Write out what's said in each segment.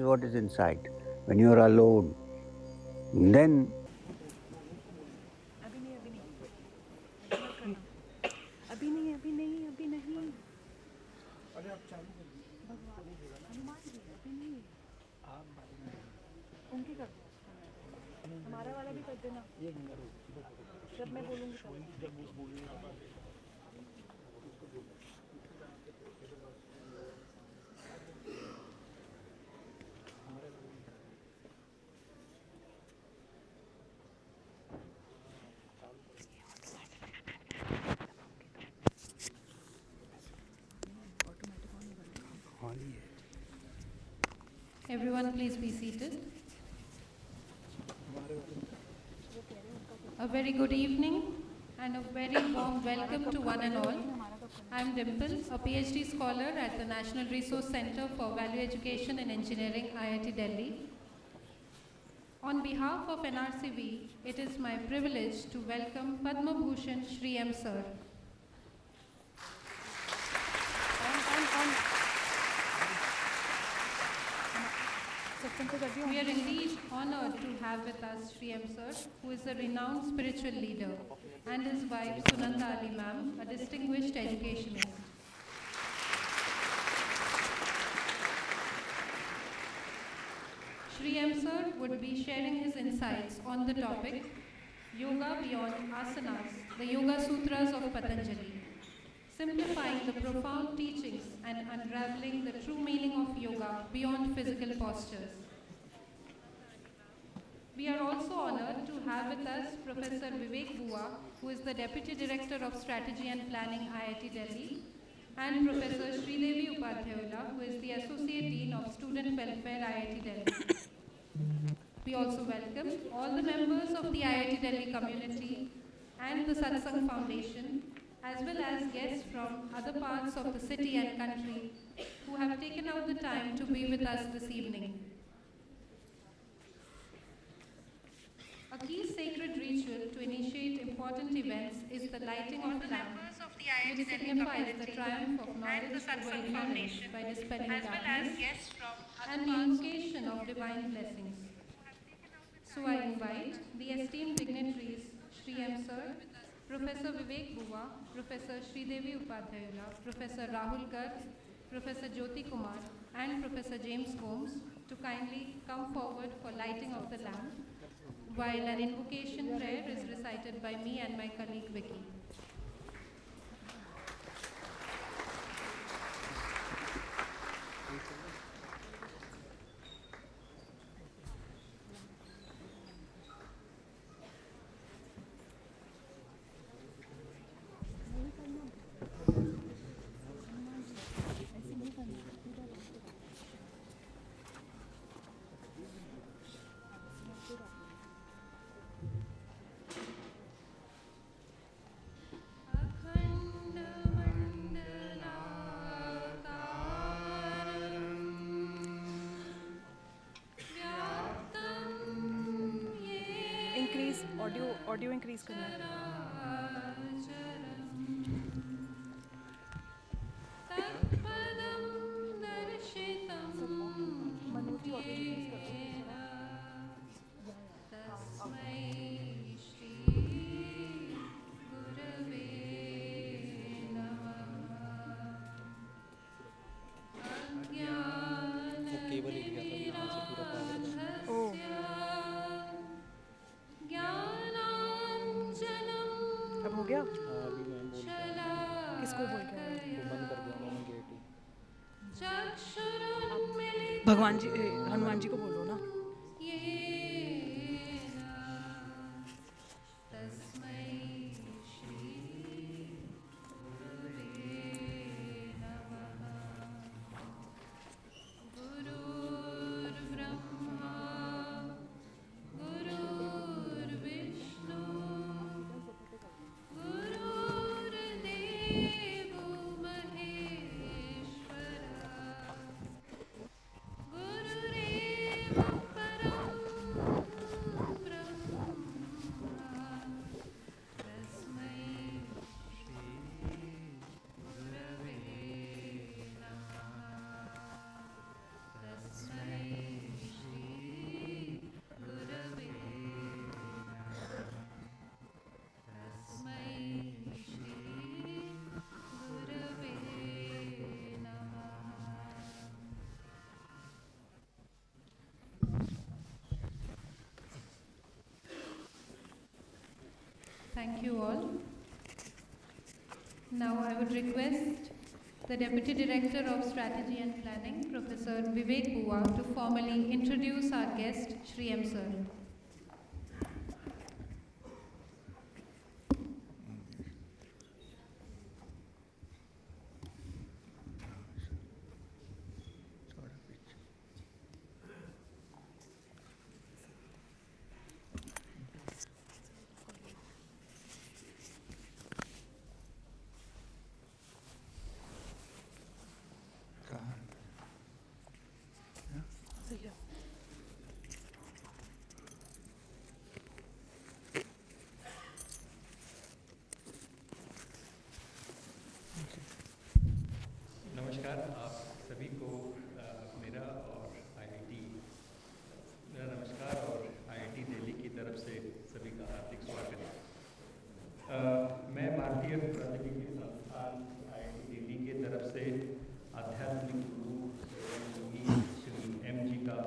what is inside. When you are alone, then हमारा वाला भी कर देना जब मैं बोलूँगी Everyone, please be seated. A very good evening and a very warm welcome to one and all. I am Dimple, a PhD scholar at the National Resource Center for Value Education and Engineering, IIT Delhi. On behalf of NRCV, it is my privilege to welcome Padma Bhushan Shri M. Sir. We are indeed honored to have with us Shri M. Sir, who is a renowned spiritual leader, and his wife Sunanda Ali Ma'am, a distinguished educationist. Shri M. Sir would be sharing his insights on the topic Yoga Beyond Asanas, the Yoga Sutras of Patanjali, simplifying the profound teachings and unraveling the true meaning of yoga beyond physical postures. We are also honored to have with us Professor Vivek Bua, who is the Deputy Director of Strategy and Planning, IIT Delhi, and Professor Sridevi Upadhyayula, who is the Associate Dean of Student Welfare, IIT Delhi. We also welcome all the members of the IIT Delhi community and the Satsang Foundation, as well as guests from other parts of the city and country who have taken out the time to be with us this evening. A key sacred ritual to initiate important events is the lighting of the lamp, which signifies the triumph of knowledge over ignorance by dispelling darkness and the invocation of divine blessings. So I invite the esteemed dignitaries, Shri M. Sir, Professor Vivek Bua, Professor Sridevi Upadhyayula, Professor Rahul Garg, Professor Jyoti Kumar, and Professor James Holmes to kindly come forward for lighting of the lamp, while an invocation prayer is recited by me and my colleague Vicky. Audio increase करना है अब हो गया किसको बोल के बंद कर दिया मैंने गेट ही भगवान जी हनुमान जी को बोलो ना Thank you all. Now I would request the Deputy Director of Strategy and Planning, Professor Vivek Bua, to formally introduce our guest, Shri M. Sir. नमस्कार आप सभी को मेरा नमस्कार और IIT दिल्ली की तरफ से सभी का हार्दिक स्वागत है। मैं भारतीय प्रौद्योगिकी संस्थान IIT दिल्ली की तरफ से आध्यात्मिक गुरु श्री M जी का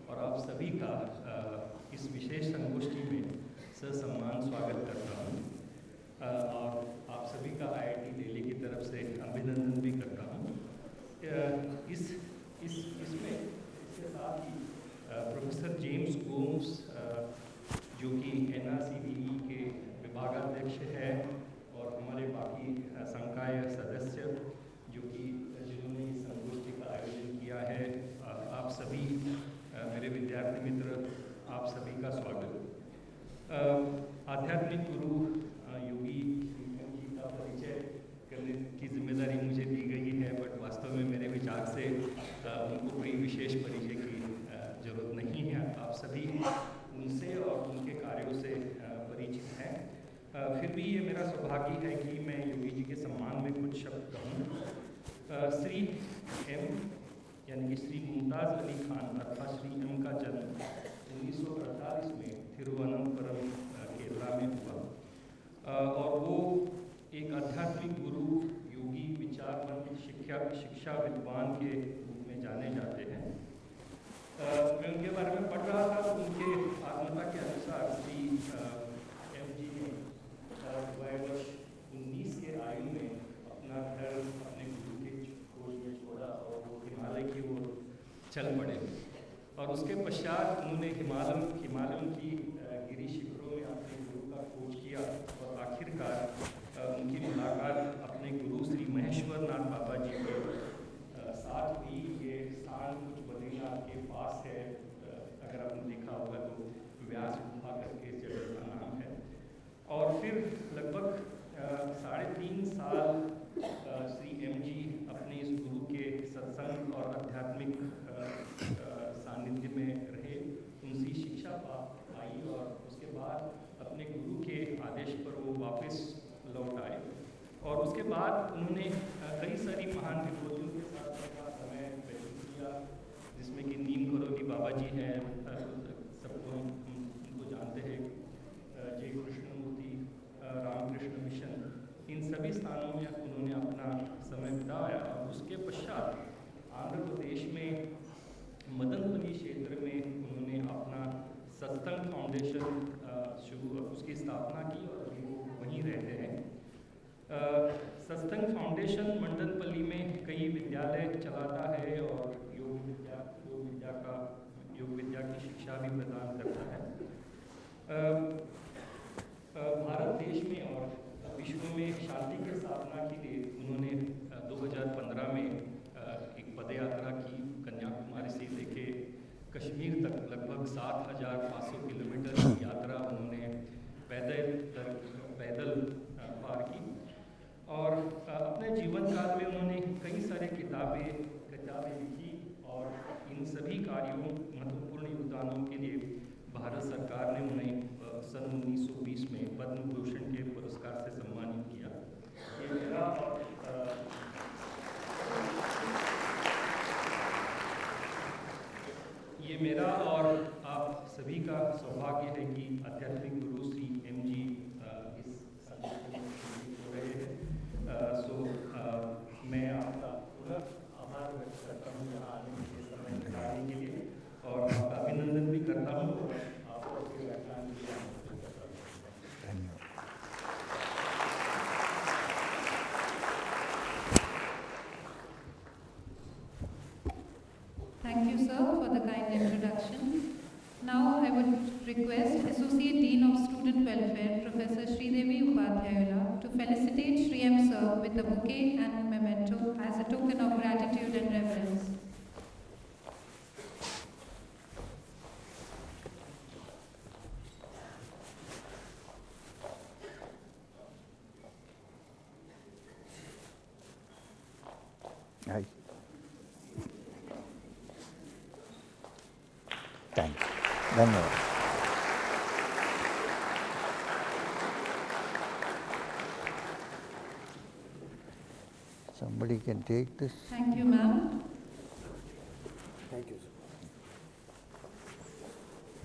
और आप सभी का इस विशेष संगोष्ठी में ससम्मान स्वागत करता हूँ और आप सभी का IIT दिल्ली की तरफ से अभिनंदन भी करता हूँ। इसमें इसके साथ ही प्रोफेसर जेम्स गोम्स जो कि NRCDE के विभागाध्यक्ष हैं और हमारे बाकी संकाय सदस्य जिन्होंने इस संगोष्ठी का आयोजन किया है, आप सभी मेरे विद्यार्थी मित्र, आप सभी का स्वागत। आध्यात्मिक गुरु योगी जी का परिचय करने की जिम्मेदारी मुझे दी गई है, बट वास्तव में मेरे विचार से उनको कोई विशेष परिचय की जरूरत नहीं है। आप सभी उनसे और उनके कार्यों से परिचित हैं। फिर भी ये मेरा सौभाग्य है कि मैं योगी जी के सम्मान में कुछ शब्द कहूँ। श्री M यानी कि श्री मुमताज़ अली खान अर्थात श्री M का जन्म 1948 में तिरुवनंतपुरम केरला में हुआ और वो एक आध्यात्मिक गुरु, योगी, विचारवंत, शिक्षा विद्वान के रूप में जाने जाते हैं। मैं उनके बारे में पढ़ रहा था तो उनके आत्मकथा के अनुसार श्री M जी ने वर्ष 19 के आयु में अपना घर अपने गुरु के खोज में छोड़ा और वो हिमालय की ओर चल पड़े और उसके पश्चात उन्होंने हिमालयों की गिरी शिखरों में अपने गुरु का खोज किया और आखिरकार उनकी मुलाकात अपने गुरु श्री महेश्वरनाथ बाबा जी के साथ हुई। ये स्थान कुछ बद्रीनाथ के पास है, अगर आपने देखा होगा तो व्यास गुफा करके इस जगह का नाम है। और फिर लगभग 3.5 साल श्री M जी अपने इस गुरु के सत्संग और आध्यात्मिक सानिध्य में रहे, उनसे शिक्षा आई और उसके बाद अपने गुरु के आदेश पर वो वापस लौट आए और उसके बाद उन्होंने कई सारी महान विभूतियों के साथ अपना समय व्यतीत किया, जिसमें कि नीम करोली बाबा जी हैं, सब लोग उनको जानते हैं, जय कृष्णमूर्ति, रामकृष्ण मिशन, इन सभी स्थानों में उन्होंने अपना समय बिताया और उसके पश्चात आंध्र प्रदेश में मदनपल्ली क्षेत्र में उन्होंने अपना सत्संग फाउंडेशन उसकी स्थापना की और अभी वो वहीं रहते हैं। सत्संग फाउंडेशन मंडनपल्ली में कई विद्यालय चलाता है और योग विद्या की शिक्षा भी प्रदान करता है। भारत देश में और विश्व में शांति की स्थापना के लिए उन्होंने 2015 में एक पद यात्रा की, कन्याकुमारी से लेके कश्मीर तक लगभग 7,500 किलोमीटर की यात्रा उन्होंने पैदल पार की और अपने जीवन काल में उन्होंने कई सारे किताबें लिखी और इन सभी कार्यों महत्वपूर्ण योगदानों के लिए भारत सरकार ने उन्हें सन 1920 में पद्म भूषण के पुरस्कार से सम्मानित किया। ये मेरा और आप सभी का सौभाग्य है कि आध्यात्मिक गुरु श्री M जी इस संगठन में हो रहे हैं। मैं आपका पूरा आभार व्यक्त करता हूँ यहाँ आने के समय निकालने के लिए और आपका अभिनंदन भी करता हूँ। आपको व्याख्यान के लिए धन्यवाद। Thank you, sir, for the kind introduction. Now I would request Associate Dean of Student Welfare, Professor Sridevi Upadhyayula, to felicitate Shri M. Sir with a bouquet and memento as a token of gratitude and reverence. Right. Thanks. Dhanyavad. Somebody can take this. Thank you, ma'am. Thank you, sir.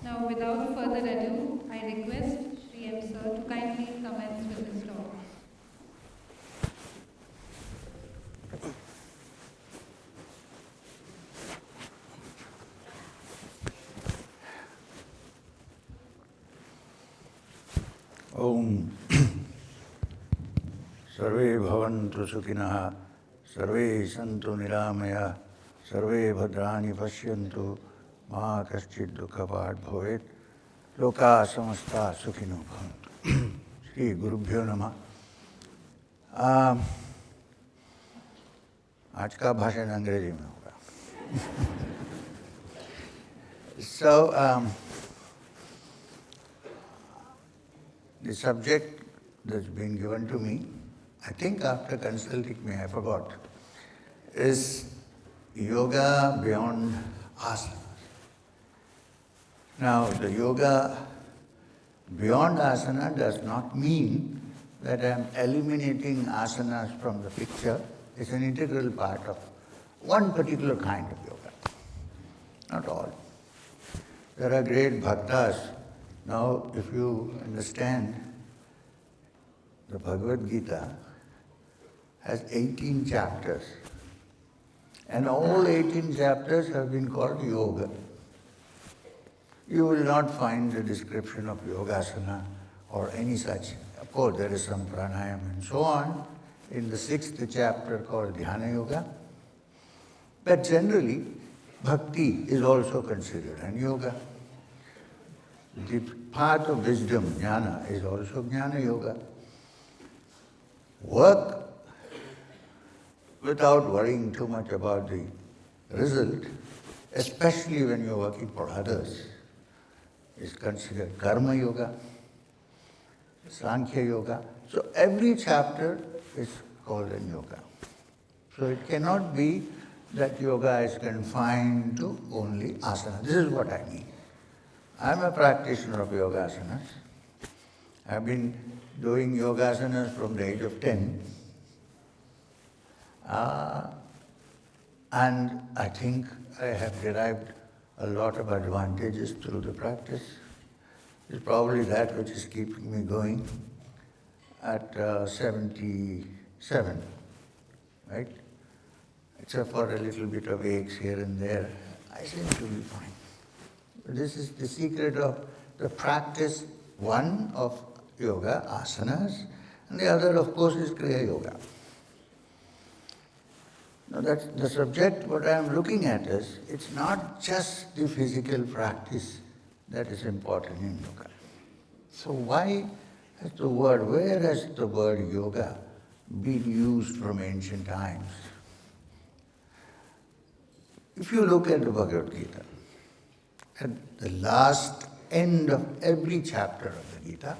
Now, without further ado, I request Shri M. Sir to kindly commence with his talk. Om Sarve Bhavantu Sukhinah Sarve Santu Niramaya Sarve Bhadrani Pashyantu Ma Kaschid Dukhapat Bhavet Loka Samasta Sukhino Bhavantu. Shri Gurubhyo Namah. आज का भाषण अंग्रेजी में होगा. So, the subject that's been given to me, I think after consulting me, I forgot, is yoga beyond asanas. Now, the yoga beyond asana does not mean that I am eliminating asanas from the picture. It's an integral part of one particular kind of yoga, not all. There are great bhaktas. Now, if you understand, the Bhagavad Gita has 18 chapters, and all 18 chapters have been called yoga. You will not find a description of yogasana or any such. Of course, there is some pranayama and so on in the 6th chapter called Dhyana Yoga. But generally, bhakti is also considered an yoga. The path of wisdom, jnana, is also jnana yoga. Work without worrying too much about the result, especially when you're working for others, is considered karma yoga, sankhya yoga. So every chapter is called a yoga. So it cannot be that yoga is confined to only asana. This is what I mean. I'm a practitioner of yogasanas. I've been doing yogasanas from the age of 10. And I think I have derived a lot of advantages through the practice. It's probably that which is keeping me going at 77, right? Except for a little bit of aches here and there, I seem to be fine. This is the secret of the practice, one of yoga, asanas, and the other, of course, is Kriya Yoga. Now that's the subject. What I am looking at is, it's not just the physical practice that is important in yoga. So where has the word yoga been used from ancient times? If you look at the Bhagavad Gita, at the last end of every chapter of the Gita,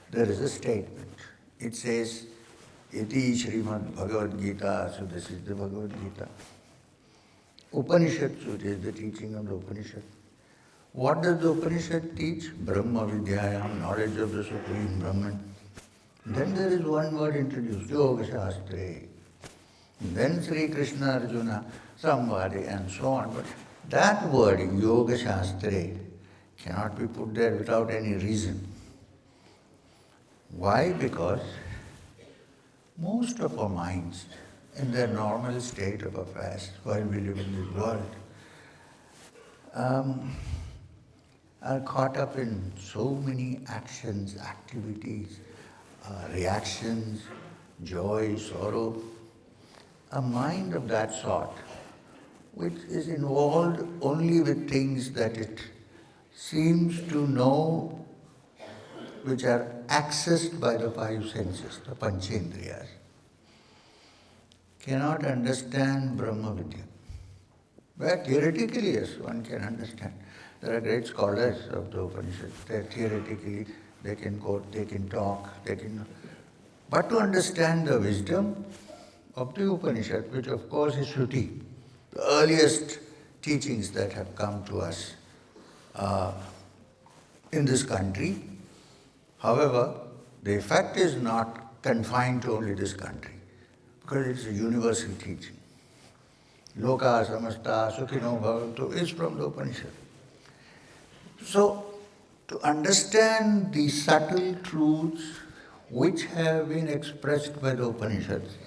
there is a statement. It says, Iti Srimad Bhagavad Gita, so this is the Bhagavad Gita. Upanishad, so it is the teaching of the Upanishad. What does the Upanishad teach? Brahma Vidyayam, knowledge of the Supreme Brahman. Then there is one word introduced, Yoga Shastre. Then Sri Krishna Arjuna, Samvadi, and so on. But that word, Yoga Shastre, cannot be put there without any reason. Why? Because most of our minds, in their normal state of affairs, while we live in this world, are caught up in so many actions, activities, reactions, joy, sorrow. A mind of that sort which is involved only with things that it seems to know, which are accessed by the five senses, the Panchendriyas, cannot understand Brahma Vidya. But theoretically, yes, one can understand. There are great scholars of the Upanishads. Theoretically, they can quote, they can talk, they can... But to understand the wisdom of the Upanishad, which of course is Shruti, the earliest teachings that have come to us in this country. However, the effect is not confined to only this country, because it's a universal teaching. Loka samasta sukhino bhavantu is from the Upanishad. So, to understand the subtle truths which have been expressed by the Upanishads,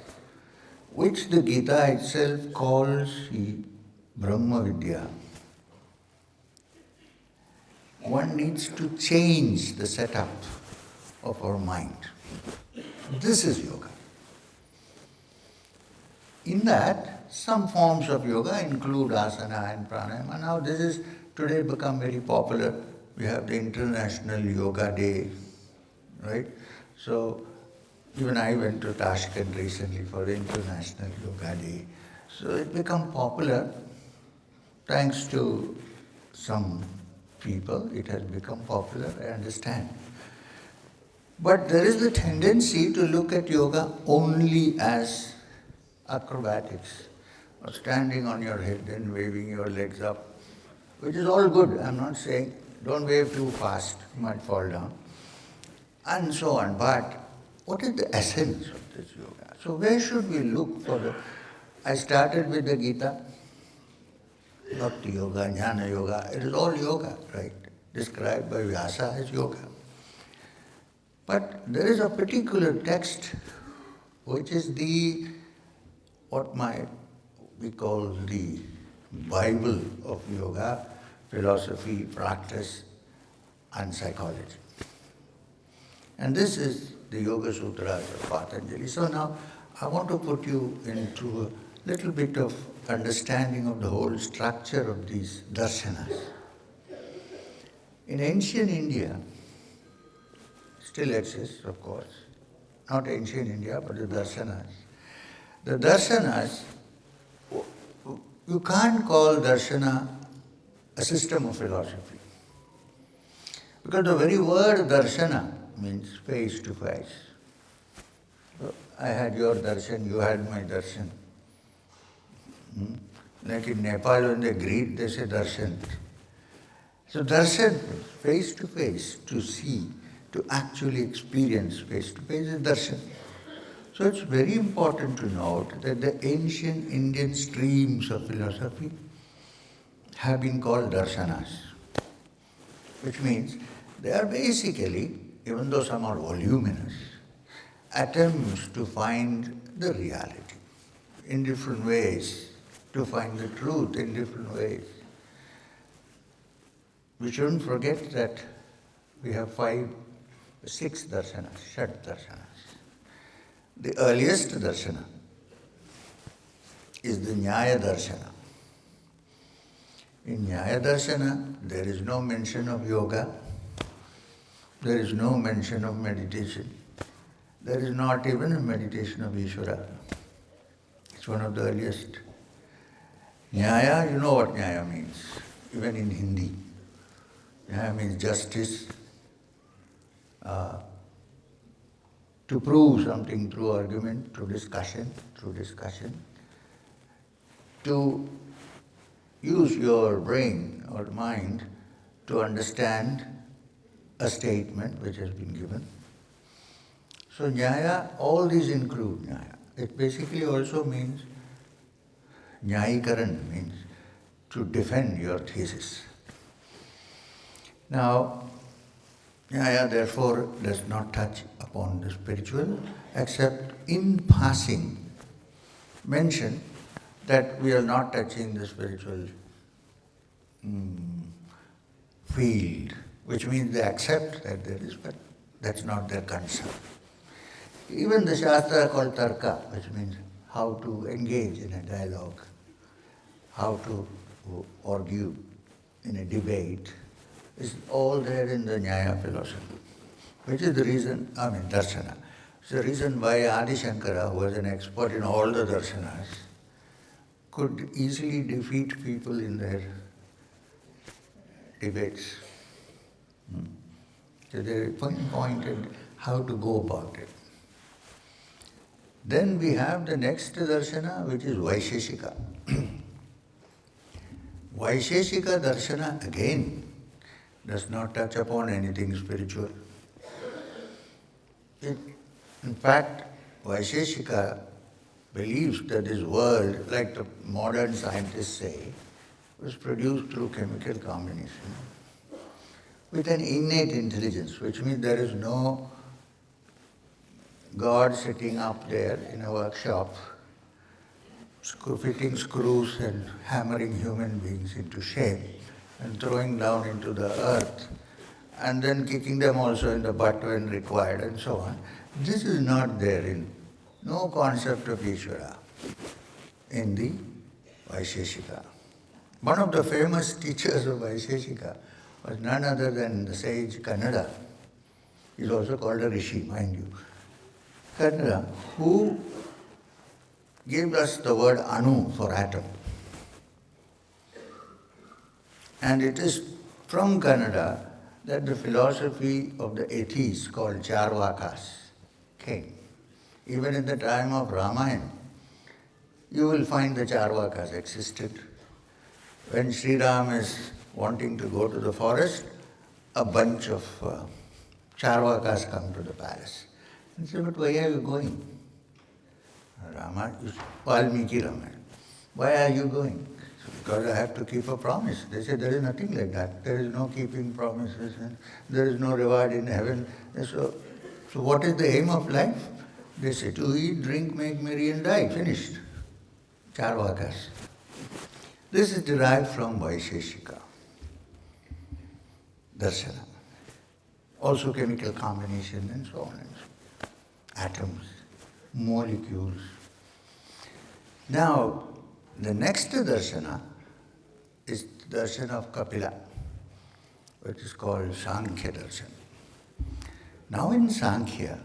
which the Gita itself calls the Brahma Vidya, one needs to change the setup of our mind. This is yoga. In that, some forms of yoga include asana and pranayama. Now this is today become very popular. We have the International Yoga Day, right? So even I went to Tashkent recently for the International Yoga Day. So it become popular thanks to some people. It has become popular, I understand. But there is the tendency to look at yoga only as acrobatics, or standing on your head and waving your legs up, which is all good. I'm not saying don't wave too fast, you might fall down, and so on. But what is the essence of this yoga? So where should we look for the... I started with the Gita, Bhakti Yoga, Jnana Yoga. It is all yoga, right? Described by Vyasa as yoga. But there is a particular text which is what we call the Bible of yoga, philosophy, practice, and psychology. And this is the Yoga Sutras of Patanjali. So now I want to put you into a little bit of understanding of the whole structure of these darshanas. In ancient India, still exists, of course, not ancient India, but the darshanas. The darshanas, you can't call darshana a system of philosophy. Because the very word darshana means face to face. So I had your darshan, you had my darshan. Like in Nepal, when they greet, they say darshan. So darshan, face to face, to see, to actually experience face to face is darshan. So it's very important to note that the ancient Indian streams of philosophy have been called darshanas, which means they are basically, even though some are voluminous, attempts to find the reality in different ways, to find the truth in different ways. We shouldn't forget that we have 6 darshanas, Shat darshanas. The earliest darshana is the Nyaya darshana. In Nyaya darshana, there is no mention of yoga, there is no mention of meditation, there is not even a meditation of Ishvara. It's one of the earliest. Nyaya, you know what Nyaya means, even in Hindi. Nyaya means justice, to prove something through argument, through discussion, to use your brain or mind to understand a statement which has been given. So Nyaya, all these include Nyaya. It basically also means, Nyayikaran means to defend your thesis. Now, Nyaya therefore does not touch upon the spiritual, except in passing mention that we are not touching the spiritual field, which means they accept that there is, but that's not their concern. Even the Shastra called Tarka, which means how to engage in a dialogue, how to argue in a debate, is all there in the Nyaya philosophy, which is the reason, Darshana. It's the reason why Adi Shankara, who was an expert in all the darshanas, could easily defeat people in their debates. So they pinpointed how to go about it. Then we have the next darshana, which is Vaisheshika. Vaisheshika darshana, again, does not touch upon anything spiritual. In fact, Vaisheshika believes that this world, like the modern scientists say, was produced through chemical combination with an innate intelligence, which means there is no God sitting up there in a workshop, fitting screws and hammering human beings into shape and throwing down into the earth and then kicking them also in the butt when required and so on. This is not there in no concept of Ishvara in the Vaisheshika. One of the famous teachers of Vaisheshika was none other than the sage Kannada. He's also called a rishi, mind you. Kannada, who gave us the word anu for atom. And it is from Kannada that the philosophy of the atheists called Charvakas came. Even in the time of Ramayana, you will find the Charvakas existed. When Sri Ram is wanting to go to the forest, a bunch of Charvakas come to the palace. And say, but why are you going? Rama, Valmiki Ramayana. Why are you going? Because I have to keep a promise. They say there is nothing like that. There is no keeping promises and there is no reward in heaven. So what is the aim of life? They say to eat, drink, make merry and die. Finished. Charvakas. This is derived from Vaisheshika darshana. Also chemical combination and so on and so on. Atoms, molecules. Now, the next darshana is the darshan of Kapila, which is called Sankhya darshan. Now in Sankhya,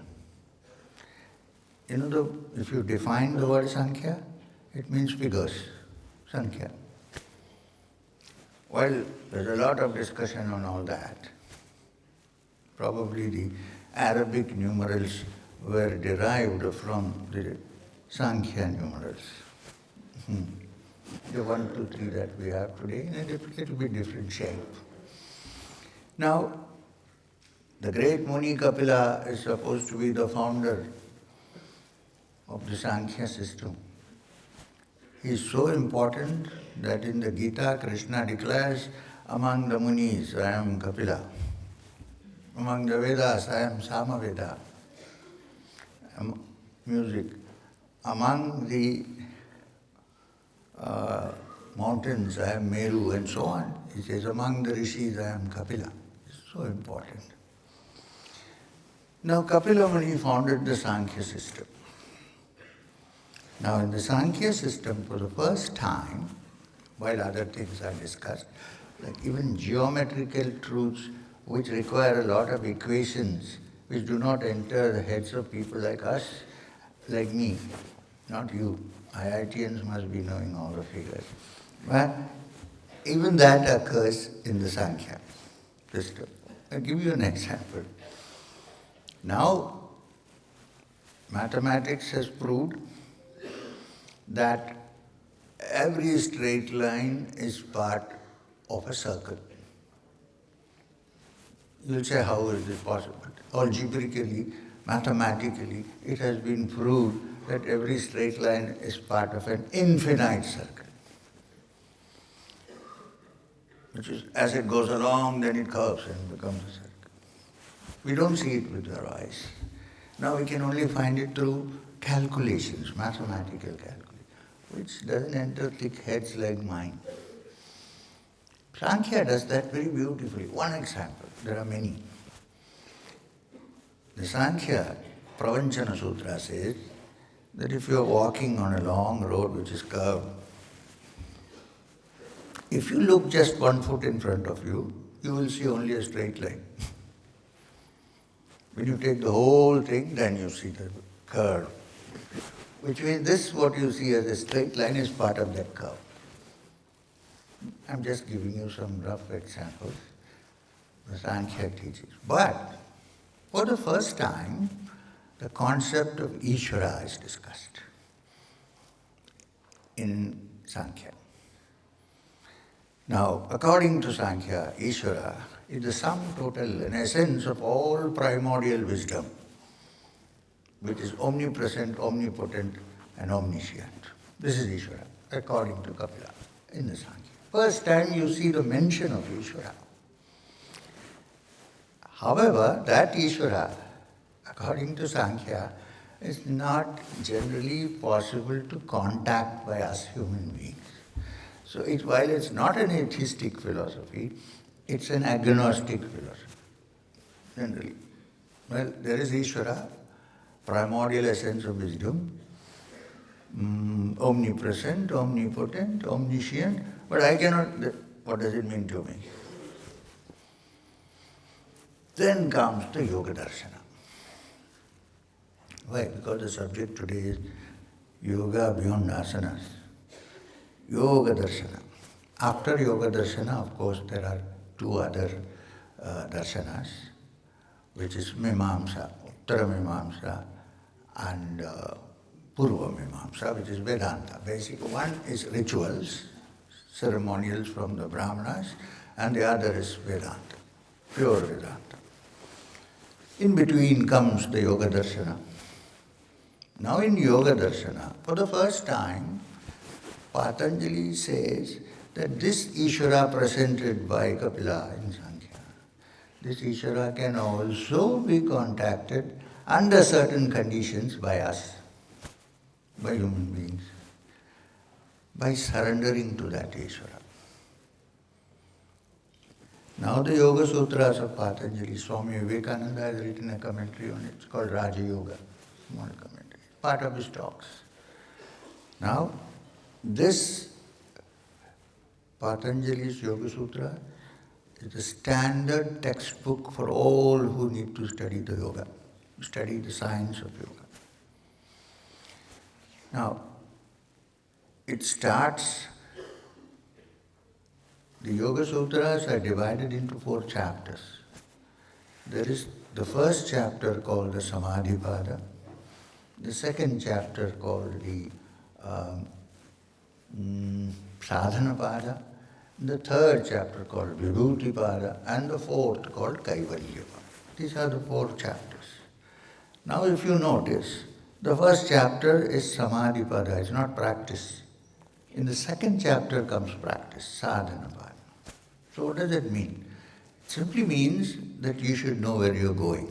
if you define the word Sankhya, it means figures, Sankhya. Well, there's a lot of discussion on all that. Probably the Arabic numerals were derived from the Sankhya numerals. The 1, 2, 3 that we have today in a little bit different shape. Now, the great Muni Kapila is supposed to be the founder of the Sankhya system. He is so important that in the Gita, Krishna declares, among the Munis, I am Kapila. Among the Vedas, I am Samaveda. Music. Among the mountains, I am Meru, and so on. He says, among the rishis, I am Kapila. It's so important. Now, Kapila Muni founded the Sankhya system. Now, in the Sankhya system, for the first time, while other things are discussed, like even geometrical truths which require a lot of equations, which do not enter the heads of people like us, like me, not you. IITians must be knowing all the figures. But even that occurs in the Sankhya system. I'll give you an example. Now, mathematics has proved that every straight line is part of a circle. You'll say, how is this possible? Algebraically, mathematically, it has been proved that every straight line is part of an infinite circle. Which is, as it goes along, then it curves and becomes a circle. We don't see it with our eyes. Now we can only find it through calculations, mathematical calculations, which doesn't enter thick heads like mine. Sankhya does that very beautifully. One example, there are many. The Sankhya Pravanchana Sutra says that if you are walking on a long road which is curved, If you look just 1 foot in front of you, you will see only a straight line. When you take the whole thing, then you see the curve. Which means this, what you see as a straight line, is part of that curve. I'm just giving you some rough examples. The Sankhya teaches. But for the first time, the concept of Ishvara is discussed in Sankhya. Now, according to Sankhya, Ishvara is the sum total and essence of all primordial wisdom, which is omnipresent, omnipotent, and omniscient. This is Ishvara, according to Kapila, in the Sankhya. First time you see the mention of Ishvara. However, that Ishvara, according to Sankhya, is not generally possible to contact by us human beings. So while it's not an atheistic philosophy, it's an agnostic philosophy, generally. Well, there is Ishvara, primordial essence of wisdom, omnipresent, omnipotent, omniscient, but I cannot, what does it mean to me? Then comes the Yoga Darshana. Why? Because the subject today is Yoga beyond Asanas. Yoga Darshana. After Yoga Darshana, of course, there are 2 other darshanas, which is Mimamsa, Uttara Mimamsa, and Purva Mimamsa, which is Vedanta. Basic one is rituals, ceremonials from the Brahmanas, and the other is Vedanta, pure Vedanta. In between comes the Yoga Darshana. Now in Yoga Darshana, for the first time, Patanjali says that this Ishvara presented by Kapila in Sankhya, this Ishvara can also be contacted under certain conditions by us, by human beings, by surrendering to that Ishvara. Now the Yoga Sutras of Patanjali, Swami Vivekananda has written a commentary on it. It's called Raja Yoga, small commentary, part of his talks. Now, this Patanjali's Yoga Sutra is the standard textbook for all who need to study the yoga, study the science of yoga. Now, it starts, the Yoga Sutras are divided into 4 chapters. There is the first chapter called the Samadhipada, the second chapter called the Sadhanapada, the third chapter called Vibhutipada, and the fourth called Kaivalyapada. These are the 4 chapters. Now if you notice, the first chapter is Samadhipada, it's not practice. In the second chapter comes practice, Sadhanapada. So what does it mean? It simply means that you should know where you're going.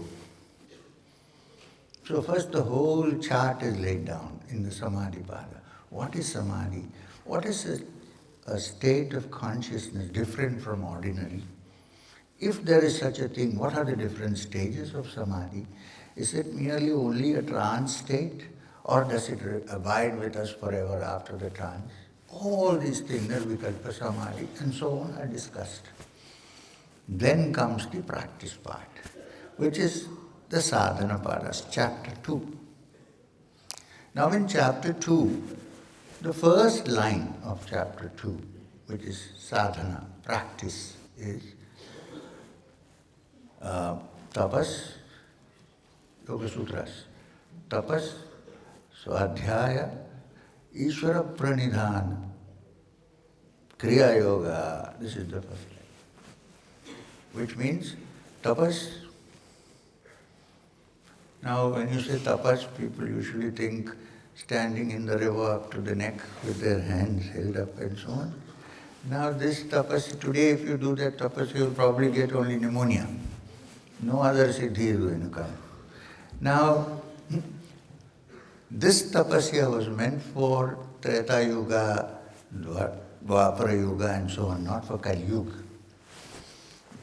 So first the whole chart is laid down in the Samadhipada. What is Samadhi? What is a state of consciousness different from ordinary? If there is such a thing, what are the different stages of Samadhi? Is it merely only a trance state, or does it abide with us forever after the trance? All these things, Nirvikalpa Samadhi, and so on, are discussed. Then comes the practice part, which is the Sadhanapadas, chapter 2. Now in chapter 2, the first line of chapter 2, which is sadhana, practice, is tapas, Yoga Sutras, tapas, swadhyaya, Ishvara pranidhana, kriya yoga. This is the first line, which means tapas. Now when you say tapas, people usually think standing in the river up to the neck with their hands held up and so on. Now this tapas, today if you do that tapas, you will probably get only pneumonia. No other siddhi is going to come. Now, this tapasya was meant for Treta Yuga, Dwapara Yuga and so on, not for Kali Yuga.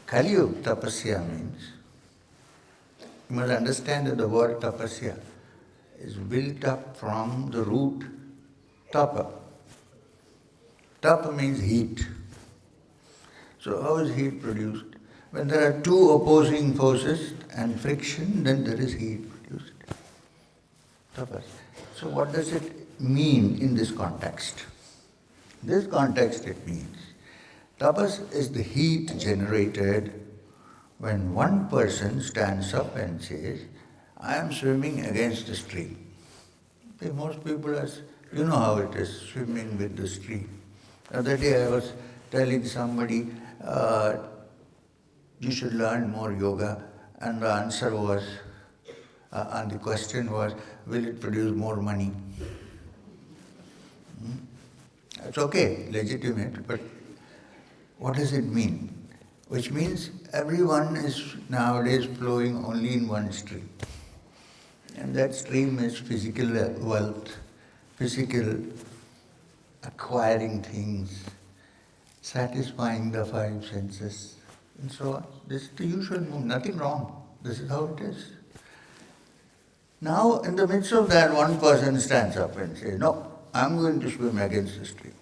Kali Yuga tapasya means, you must understand that the word tapasya is built up from the root tapa. Tapa means heat. So how is heat produced? When there are two opposing forces and friction, then there is heat produced. Tapas. So what does it mean in this context? In this context it means tapas is the heat generated when one person stands up and says, I am swimming against the stream. See, most people are, you know how it is, swimming with the stream. The other day I was telling somebody, you should learn more yoga, and the answer was, and the question was, will it produce more money? It's okay, legitimate, but what does it mean? Which means everyone is nowadays flowing only in one stream. And that stream is physical wealth, physical acquiring things, satisfying the five senses, and so on. This is the usual move, nothing wrong. This is how it is. Now, in the midst of that, one person stands up and says, no, I'm going to swim against the stream.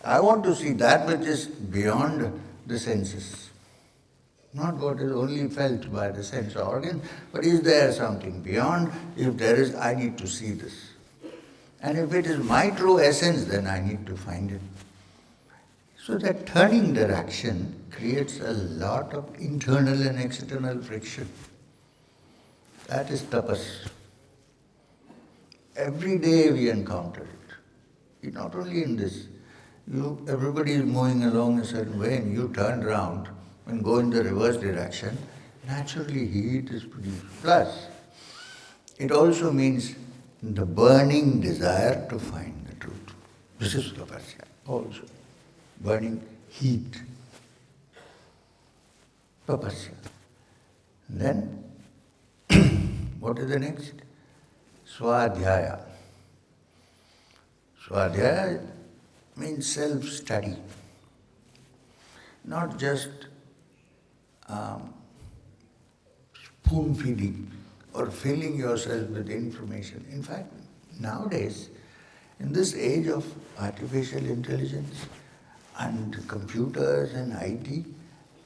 I want to see that which is beyond the senses. Not what is only felt by the sense organ, but is there something beyond? If there is, I need to see this. And if it is my true essence, then I need to find it. So that turning direction creates a lot of internal and external friction. That is tapas. Every day we encounter it. Not only in this. Everybody is moving along a certain way and you turn around and go in the reverse direction, naturally heat is produced. Plus, it also means the burning desire to find the truth. This is tapasya also. Burning heat. Tapasya. Then, what is the next? Swadhyaya. Swadhyaya means self-study. Not just spoon-feeding or filling yourself with information. In fact, nowadays, in this age of artificial intelligence and computers and IT,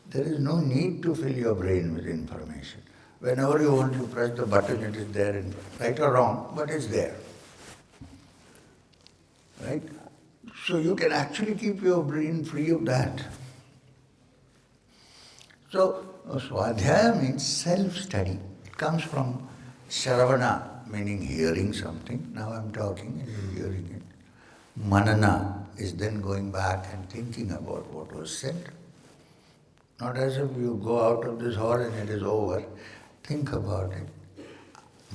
there is no need to fill your brain with information. Whenever you want to press the button, it is there, right or wrong, but it's there. Right? So you can actually keep your brain free of that. So, Swadhyaya means self-study. It comes from Shravana, meaning hearing something. Now I'm talking and you're hearing it. Manana is then going back and thinking about what was said. Not as if you go out of this hall and it is over. Think about it.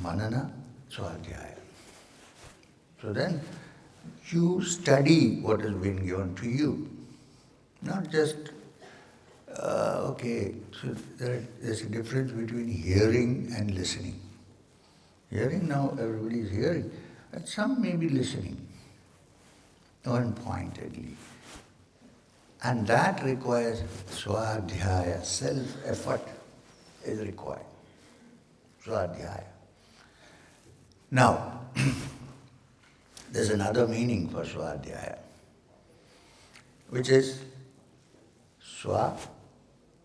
Manana, Swadhyaya. So then, you study what has been given to you. Not just, okay, so there's a difference between hearing and listening. Hearing now, everybody is hearing, but some may be listening, unpointedly. And that requires swadhyaya, self-effort is required. Swadhyaya. Now, there's another meaning for Swadhyaya, which is Swa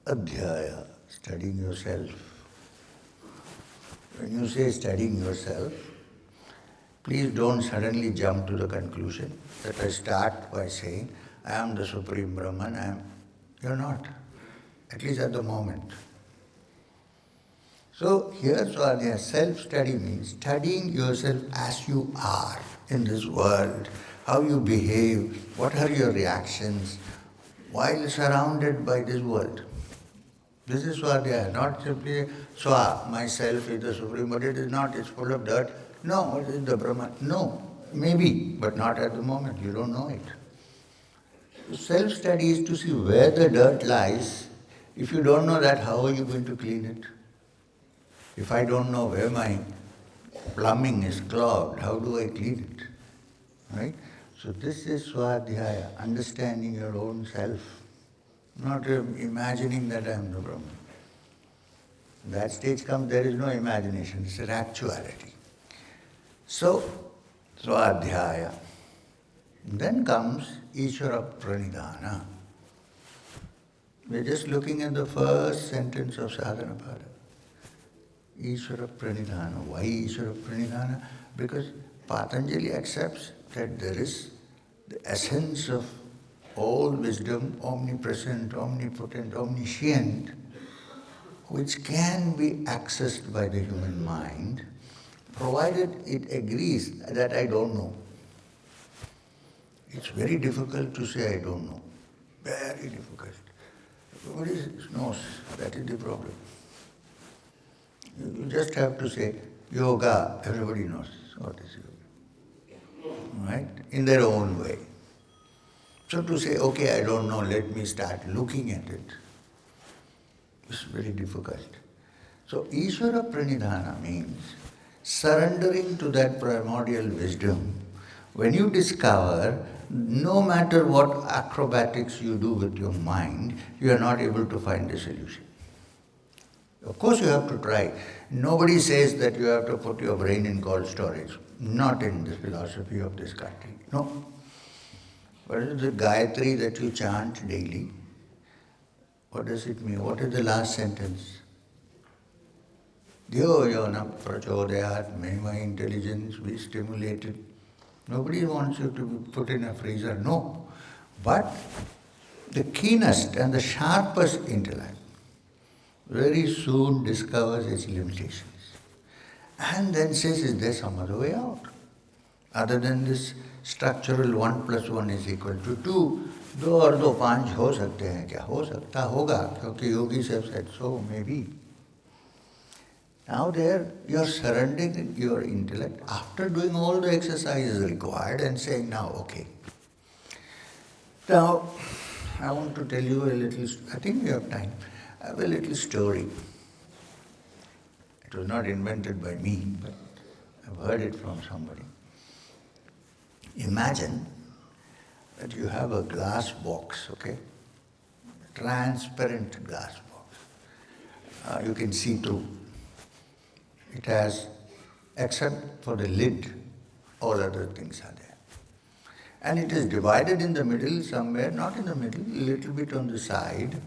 Adhyaya, studying yourself. When you say studying yourself, please don't suddenly jump to the conclusion that I start by saying, I am the Supreme Brahman. You're not, at least at the moment. So here Swadhyaya, self-study means studying yourself as you are in this world, how you behave, what are your reactions while surrounded by this world. This is Swadhyaya, not simply Swa, myself is the Supreme, but it is not, it's full of dirt. No, it is the Brahman. No, maybe, but not at the moment, you don't know it. Self-study is to see where the dirt lies. If you don't know that, how are you going to clean it? If I don't know where my plumbing is clogged, how do I clean it? Right? So this is Swadhyaya, understanding your own self, not imagining that I am the Brahman. That stage comes, there is no imagination, it's an actuality. So, Swadhyaya. Then comes Ishvara Pranidhana. We're just looking at the first sentence of Sadhanapada. Ishvara Pranidhana. Why Ishvara Pranidhana? Because Patanjali accepts that there is the essence of all wisdom, omnipresent, omnipotent, omniscient, which can be accessed by the human mind, provided it agrees that I don't know. It's very difficult to say I don't know. Very difficult. Everybody knows that is the problem. You just have to say yoga, everybody knows what is yoga. Right? In their own way. So to say, okay, I don't know, let me start looking at it, it's very difficult. So Ishvara Pranidhana means surrendering to that primordial wisdom. When you discover, no matter what acrobatics you do with your mind, you are not able to find a solution. Of course you have to try. Nobody says that you have to put your brain in cold storage. Not in the philosophy of this country. No. What is the Gayatri that you chant daily? What does it mean? What is the last sentence? Dhyo yona prachodayat, may my intelligence be stimulated. Nobody wants you to be put in a freezer, no. But the keenest and the sharpest intellect very soon discovers its limitations. And then says, is there some other way out? Other than this structural 1 plus 1 is equal to 2, 2 और 2 5 हो सकते हैं क्या? हो सकता होगा, क्योंकि yogis have said so, maybe. Now there you are surrendering your intellect after doing all the exercises required and saying, now okay. Now I want to tell you a little, I think we have time, I have a little story. It was not invented by me, but I've heard it from somebody. Imagine that you have a glass box, okay? Transparent glass box. You can see through. It has, except for the lid, all other things are there. And it is divided in the middle somewhere, not in the middle, a little bit on the side,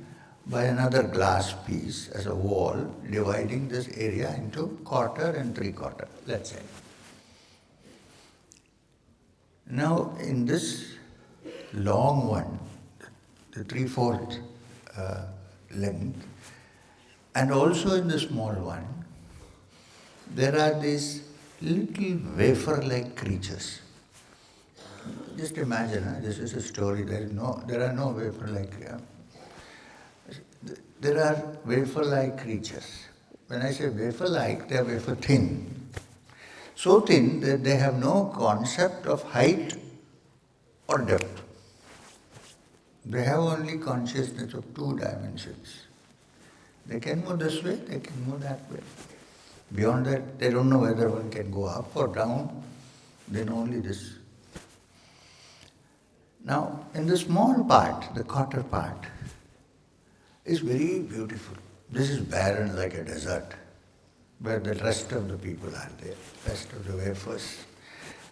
by another glass piece as a wall, dividing this area into quarter and 3/4, let's say. Now, in this long one, the 3/4 length, and also in the small one, there are these little wafer-like creatures. Just imagine, this is a story, there are no wafer-like creatures. There are wafer-like creatures. When I say wafer-like, they are wafer-thin. So thin that they have no concept of height or depth. They have only consciousness of 2 dimensions. They can move this way, they can move that way. Beyond that, they don't know whether one can go up or down, they know only this. Now, in the small part, the quarter part, is very beautiful. This is barren like a desert, where the rest of the people are there, rest of the wafers.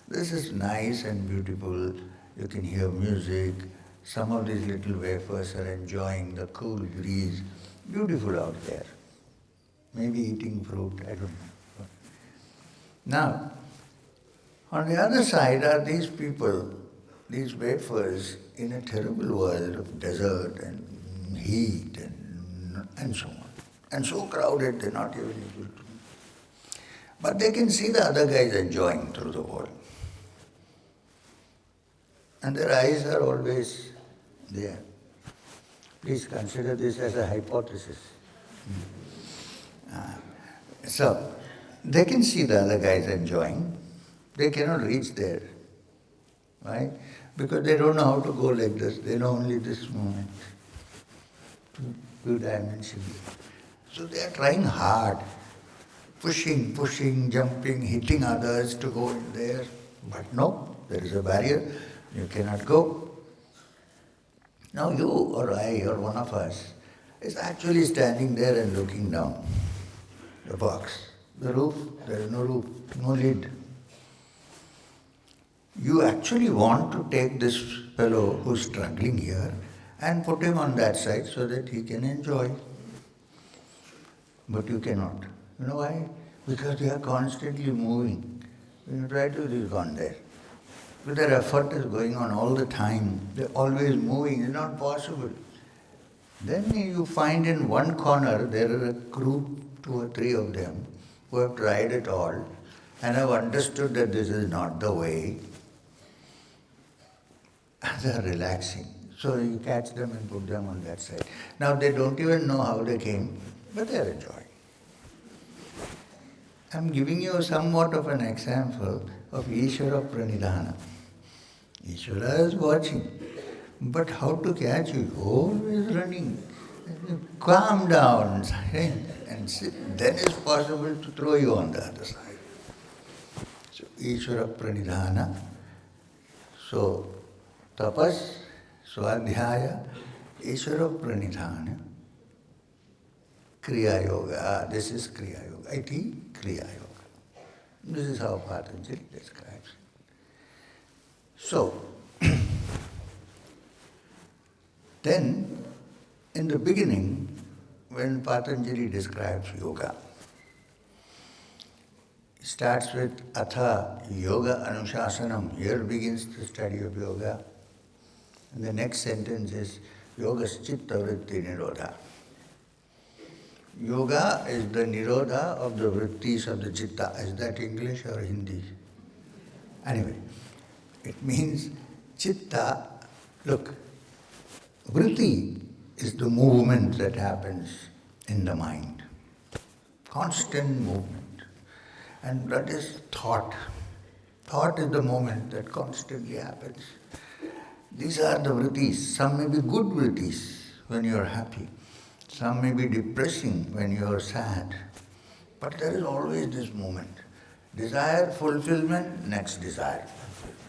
This is nice and beautiful. You can hear music. Some of these little wafers are enjoying the cool breeze. Beautiful out there. Maybe eating fruit, I don't know. Now, on the other side are these people, these wafers, in a terrible world of desert and heat and so on. And so crowded they're not even able to. But they can see the other guys enjoying through the wall. And their eyes are always there. Please consider this as a hypothesis. So, they can see the other guys enjoying. They cannot reach there. Right? Because they don't know how to go like this. They know only this movement. 2 dimensions. So they are trying hard. Pushing, jumping, hitting others to go in there. But no, there is a barrier. You cannot go. Now you or I or one of us is actually standing there and looking down the box. The roof, there is no roof, no lid. You actually want to take this fellow who's struggling here and put him on that side so that he can enjoy. But you cannot. You know why? Because they are constantly moving. When you try to reach on there, so their effort is going on all the time. They're always moving. It's not possible. Then you find in one corner there are a group, 2 or 3 of them, who have tried it all and have understood that this is not the way. And they are relaxing. So you catch them and put them on that side. Now they don't even know how they came, but they are enjoying. I'm giving you somewhat of an example of Ishvara Pranidhana. Ishvara is watching, but how to catch you? Always running. Calm down and sit. Then it's possible to throw you on the other side. So Ishvara Pranidhana. So tapas, swadhyaya, Ishvara Pranidhana, Kriya Yoga. This is Kriya Yoga. IIT Kriya Yoga. This is how Patanjali describes it. So, then, in the beginning, when Patanjali describes yoga, he starts with Atha Yoga Anushasanam. Here begins the study of yoga. And the next sentence is Yogas Chitta Vritti Nirodha. Yoga is the nirodha of the vrittis of the chitta. Is that English or Hindi? Anyway, it means chitta. Look, vritti is the movement that happens in the mind. Constant movement. And that is thought. Thought is the moment that constantly happens. These are the vrittis. Some may be good vrittis when you are happy. Some may be depressing when you are sad. But there is always this moment. Desire, fulfillment, next desire, fulfillment.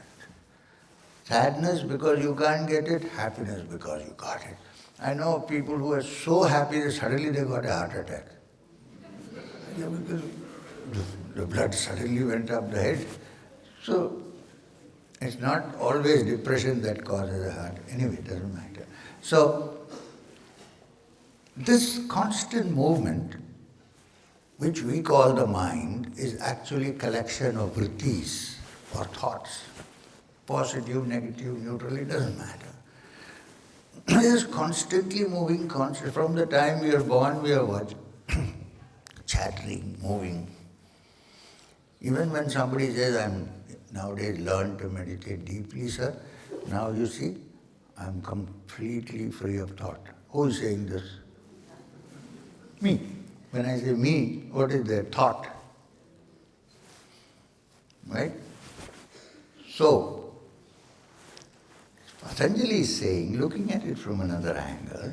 Sadness because you can't get it, happiness because you got it. I know people who are so happy that suddenly they got a heart attack. Yeah, because the blood suddenly went up the head. So, it's not always depression that causes a heart. Anyway, it doesn't matter. So, this constant movement, which we call the mind, is actually a collection of vrittis or thoughts. Positive, negative, neutral, it doesn't matter. It is constantly moving, from the time we are born, we are what? Chattering, moving. Even when somebody says, I'm nowadays learned to meditate deeply, sir, now you see, I'm completely free of thought. Who is saying this? Me. When I say me, what is their thought? Right? So, Patanjali is saying, looking at it from another angle,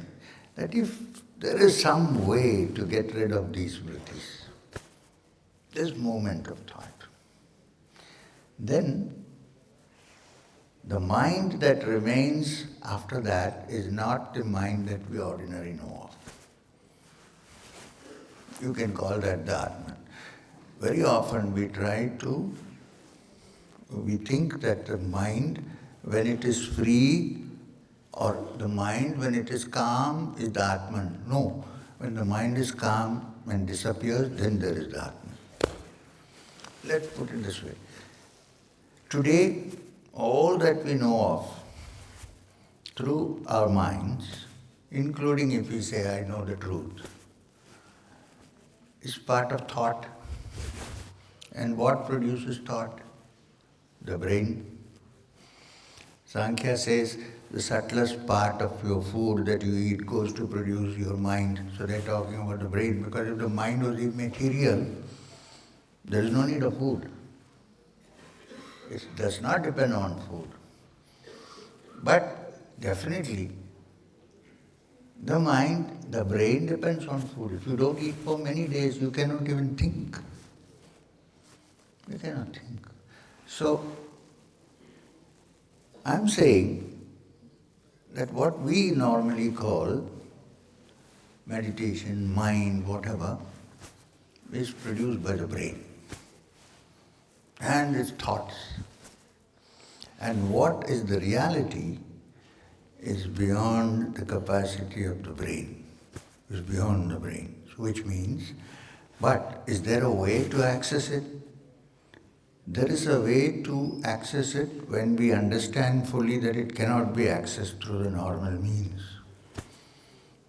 that if there is some way to get rid of these vrittis, this movement of thought, then the mind that remains after that is not the mind that we ordinarily know of. You can call that the Atman. Very often we think that the mind, when it is free, or the mind when it is calm, is the Atman. No, when the mind is calm and disappears, then there is the Atman. Let's put it this way. Today, all that we know of through our minds, including if we say, I know the truth, is part of thought. And what produces thought? The brain. Sankhya says the subtlest part of your food that you eat goes to produce your mind. So they're talking about the brain, because if the mind was immaterial, there is no need of food. It does not depend on food. But definitely, the mind, the brain depends on food. If you don't eat for many days, you cannot even think. You cannot think. So, I'm saying that what we normally call meditation, mind, whatever, is produced by the brain and its thoughts. And what is the reality is beyond the capacity of the brain, is beyond the brain, which means, but is there a way to access it? There is a way to access it when we understand fully that it cannot be accessed through the normal means.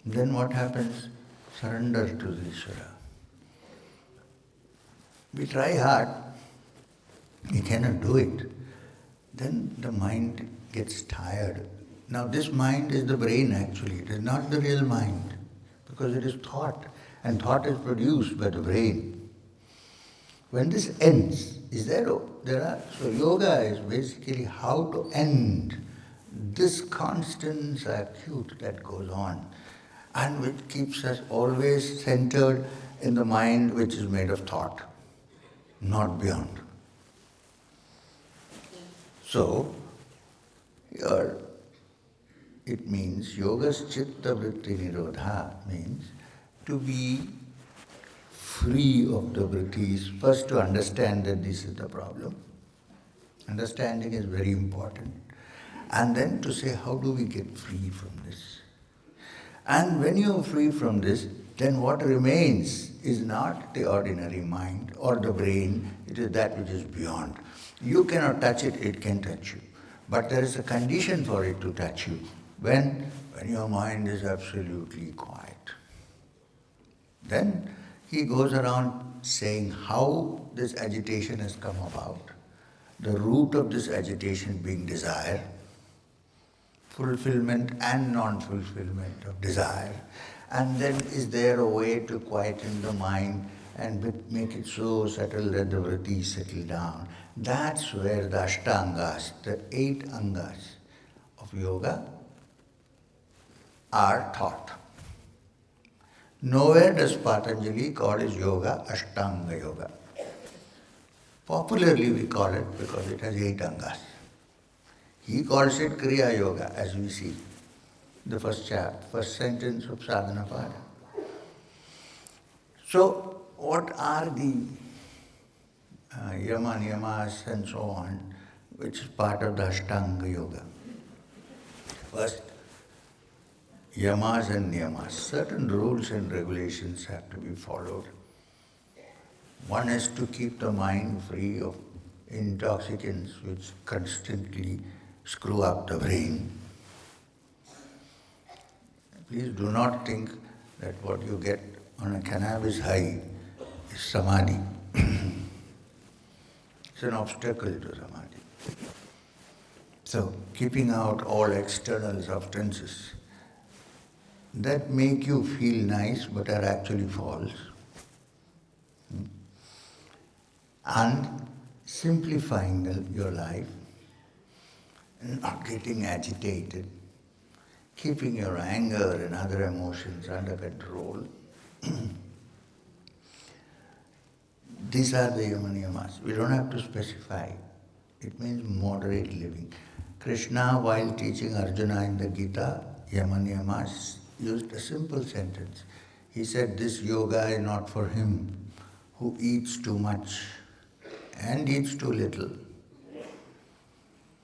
Then what happens? Surrender to the Ishvara. We try hard, we cannot do it. Then the mind gets tired. Now this mind is the brain actually, it is not the real mind, because it is thought, and thought is produced by the brain. When this ends, so yoga is basically how to end this constant circuit that goes on, and which keeps us always centered in the mind which is made of thought, not beyond. So, here it means yogas chitta vritti nirodha means to be free of the vrittis. First to understand that this is the problem. Understanding is very important. And then to say how do we get free from this. And when you are free from this, then what remains is not the ordinary mind or the brain, it is that which is beyond. You cannot touch it, it can touch you. But there is a condition for it to touch you, when your mind is absolutely quiet. Then he goes around saying how this agitation has come about, the root of this agitation being desire, fulfillment and non-fulfillment of desire. And then is there a way to quieten the mind and make it so settled that the vrittis settle down? That's where the ashtangas, the 8 angas of yoga are taught. Nowhere does Patanjali call his yoga Ashtanga Yoga. Popularly we call it because it has 8 angas. He calls it Kriya Yoga, as we see, the first sentence of Sadhana Pada. So, what are the yama, niyamas and so on, which is part of the Ashtanga Yoga? First, yamas and niyamas. Certain rules and regulations have to be followed. One is to keep the mind free of intoxicants which constantly screw up the brain. Please do not think that what you get on a cannabis high is samadhi. It's an obstacle to samadhi. So, keeping out all external substances that make you feel nice but are actually false. And simplifying your life, not getting agitated, keeping your anger and other emotions under control. These are the yama-niyamas. We don't have to specify. It means moderate living. Krishna, while teaching Arjuna in the Gita, yama-niyamas, used a simple sentence. He said, this yoga is not for him who eats too much and eats too little.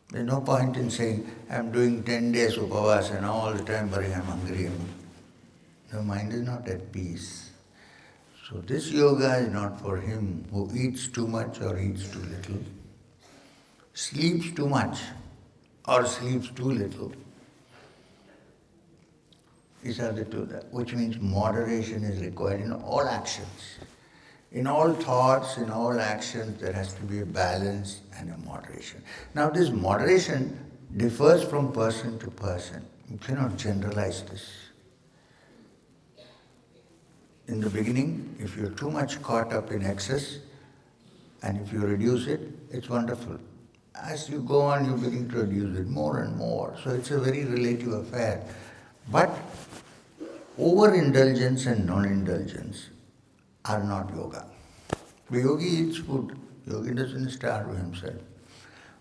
There's no point in saying, I'm doing 10 days upavas and all the time I'm hungry. The mind is not at peace. So this yoga is not for him who eats too much or eats too little, sleeps too much or sleeps too little. These are the two, which means moderation is required in all actions. In all thoughts, in all actions, there has to be a balance and a moderation. Now this moderation differs from person to person. You cannot generalize this. In the beginning, if you're too much caught up in excess, and if you reduce it, it's wonderful. As you go on, you begin to reduce it more and more. So it's a very relative affair. But overindulgence and non-indulgence are not yoga. The yogi eats food. Yogi doesn't starve himself.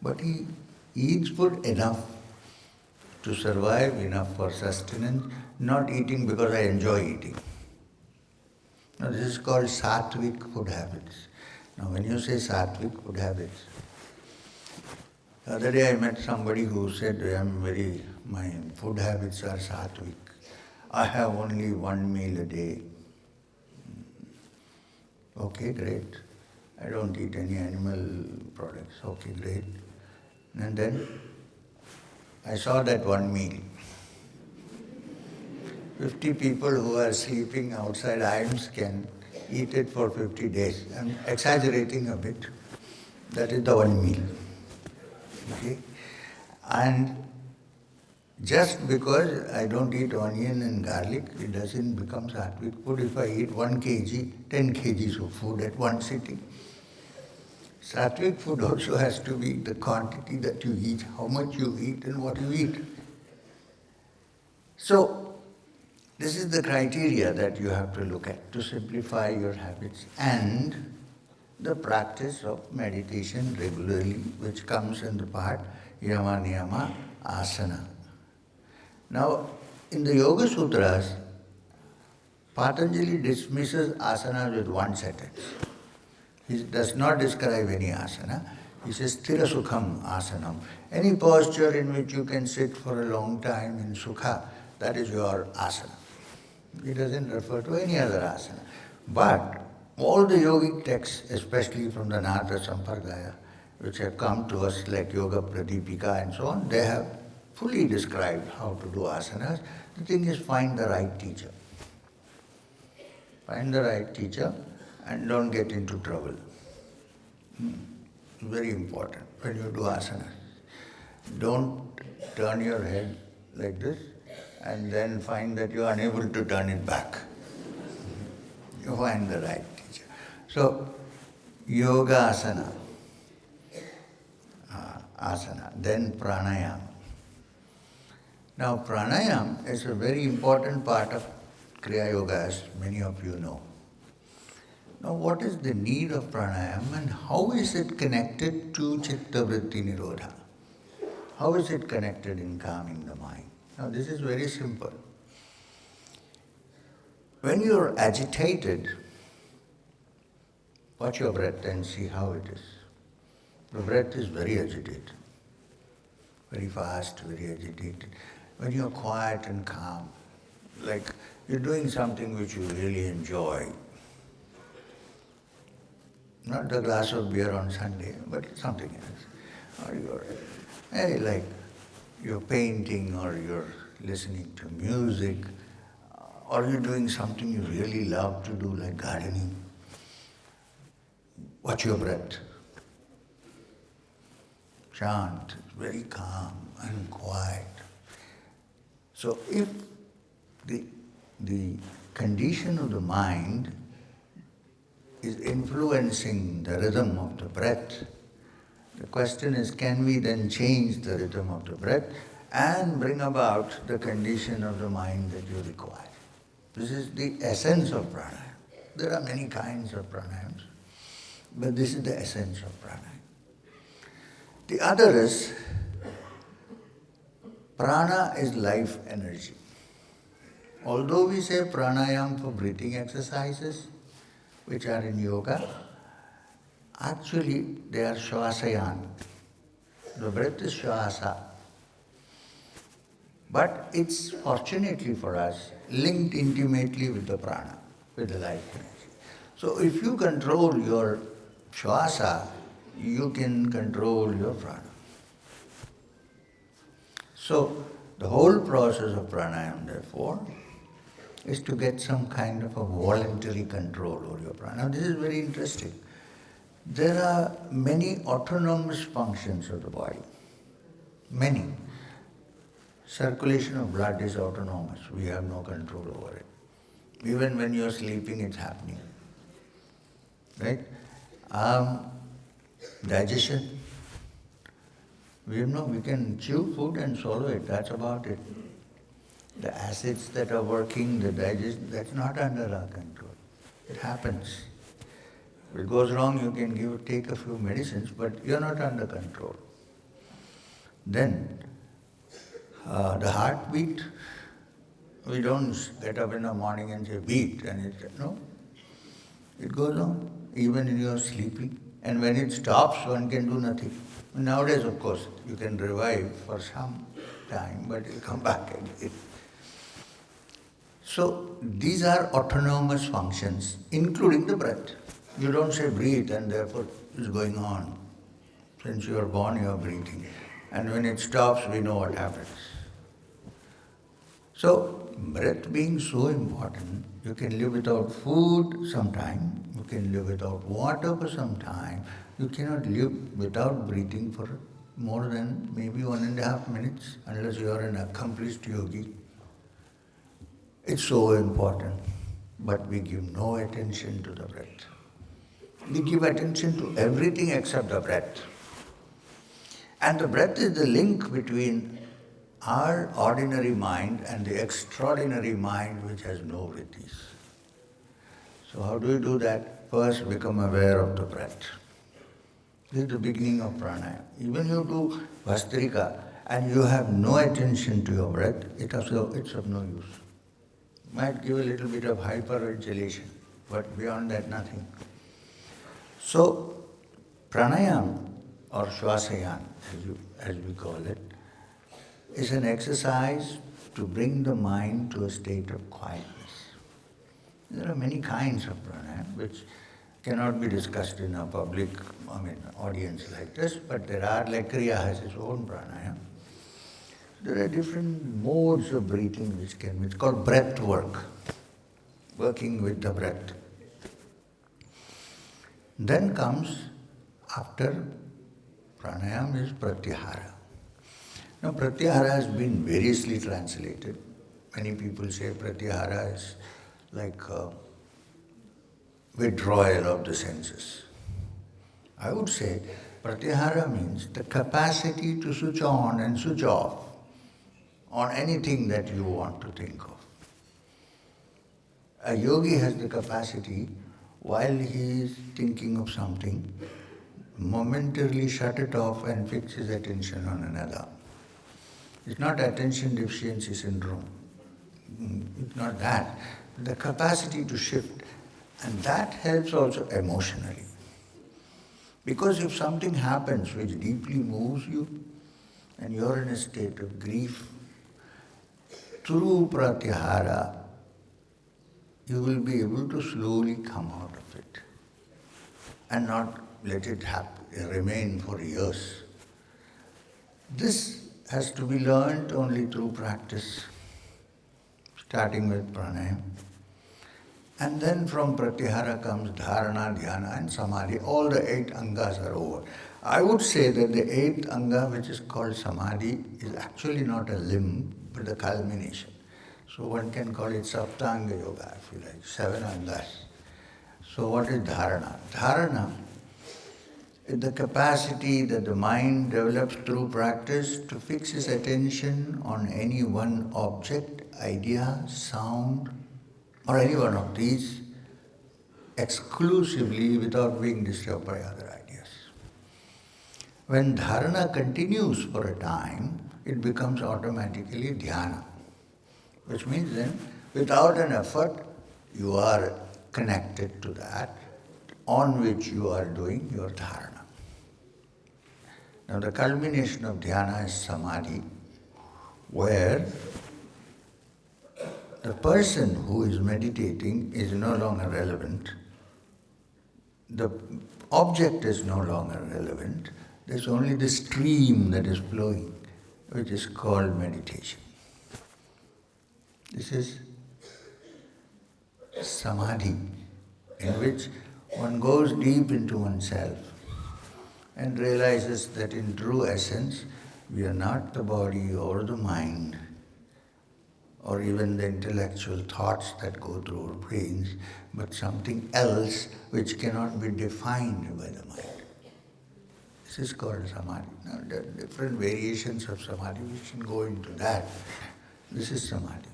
But he eats food enough to survive, enough for sustenance, not eating because I enjoy eating. Now this is called sattvic food habits. Now when you say sattvic food habits, The other day I met somebody who said, my food habits are sattvic. I have only one meal a day. Okay, great. I don't eat any animal products. Okay, great. And then I saw that one meal. 50 people who are sleeping outside IIMs can eat it for 50 days. I'm exaggerating a bit. That is the one meal. Okay? And just because I don't eat onion and garlic, it doesn't become sattvic food if I eat 1 kg, 10 kgs of food at one sitting. Sattvic food also has to be the quantity that you eat, how much you eat and what you eat. So, this is the criteria that you have to look at to simplify your habits and the practice of meditation regularly, which comes in the part Yama Niyama Asana. Now, in the Yoga Sutras, Patanjali dismisses asanas with one sentence. He does not describe any asana. He says, Sthira Sukham Asanam. Any posture in which you can sit for a long time in Sukha, that is your asana. He doesn't refer to any other asana. But all the yogic texts, especially from the Nata Sampradaya, which have come to us like Yoga Pradipika and so on, they have fully described how to do asanas. The thing is, find the right teacher. Find the right teacher and don't get into trouble. Very important when you do asanas. Don't turn your head like this and then find that you are unable to turn it back. You find the right teacher. So, yoga asana, then pranayama. Now, pranayama is a very important part of Kriya Yoga, as many of you know. Now, what is the need of pranayama and how is it connected to chitta vritti nirodha? How is it connected in calming the mind? Now, this is very simple. When you are agitated, watch your breath and see how it is. The breath is very agitated, very fast, very agitated. When you are quiet and calm, like you're doing something which you really enjoy, not the glass of beer on Sunday, but something else. Or you're painting, or you're listening to music, or you're doing something you really love to do, like gardening. Watch your breath. Chant, very calm and quiet. So if the condition of the mind is influencing the rhythm of the breath, the question is, can we then change the rhythm of the breath and bring about the condition of the mind that you require? This is the essence of pranayama. There are many kinds of pranayams, but this is the essence of pranayama. The other is, prana is life energy. Although we say pranayama for breathing exercises, which are in yoga, actually they are shvasayan. The breath is shvasa. But it's, fortunately for us, linked intimately with the prana, with the life energy. So if you control your shvasa, you can control your prana. So the whole process of pranayama, therefore, is to get some kind of a voluntary control over your prana. Now this is very interesting. There are many autonomous functions of the body. Many. Circulation of blood is autonomous. We have no control over it. Even when you are sleeping, it's happening. Right? Digestion. We can chew food and swallow it. That's about it. The acids that are working, the digestion, that's not under our control. It happens. If it goes wrong, you can take a few medicines, but you're not under control. Then, the heartbeat, we don't get up in the morning and say, beat, and it goes on, even when you're sleeping. And when it stops, one can do nothing. Nowadays, of course, you can revive for some time, but you'll come back again. So these are autonomous functions, including the breath. You don't say breathe and therefore it's going on. Since you are born, you are breathing. And when it stops, we know what happens. So, breath being so important, you can live without food sometime, you can live without water for some time, you cannot live without breathing for more than maybe 1.5 minutes, unless you are an accomplished yogi. It's so important, but we give no attention to the breath. We give attention to everything except the breath. And the breath is the link between our ordinary mind and the extraordinary mind which has no vrittis. So how do you do that? First, become aware of the breath. This is the beginning of pranayama. Even you do Vastrika and you have no attention to your breath, it's of no use. Might give a little bit of hyperventilation, but beyond that, nothing. So, pranayama or shvasayan, as we call it, is an exercise to bring the mind to a state of quietness. There are many kinds of pranayama which cannot be discussed in a public, audience like this, but there are, like Kriya has its own pranayama. There are different modes of breathing it's called breath work, working with the breath. Then comes, after pranayama, is pratyahara. Now, pratyahara has been variously translated. Many people say pratyahara is like withdrawal of the senses. I would say pratyahara means the capacity to switch on and switch off on anything that you want to think of. A yogi has the capacity, while he is thinking of something, momentarily shut it off and fix his attention on another. It's not attention deficiency syndrome. It's not that. The capacity to shift. And that helps also emotionally. Because if something happens which deeply moves you, and you're in a state of grief, through pratyahara, you will be able to slowly come out of it and not let it remain for years. This has to be learned only through practice, starting with pranayama. And then from pratyahara comes dharana, dhyana and samadhi. All the 8 angas are over. I would say that the 8th anga, which is called samadhi, is actually not a limb, but the culmination. So one can call it saptanga yoga, if you like, 7 angas. So what is dharana? Dharana is the capacity that the mind develops through practice to fix its attention on any one object, idea, sound, or any one of these exclusively without being disturbed by other ideas. When dharana continues for a time, it becomes automatically dhyana, which means then without an effort, you are connected to that on which you are doing your dharana. Now the culmination of dhyana is samadhi, where the person who is meditating is no longer relevant, the object is no longer relevant, there's only the stream that is flowing, which is called meditation. This is samadhi, in which one goes deep into oneself and realizes that in true essence, we are not the body or the mind, or even the intellectual thoughts that go through our brains, but something else which cannot be defined by the mind. This is called samadhi. Now, there are different variations of samadhi, we can go into that. This is samadhi.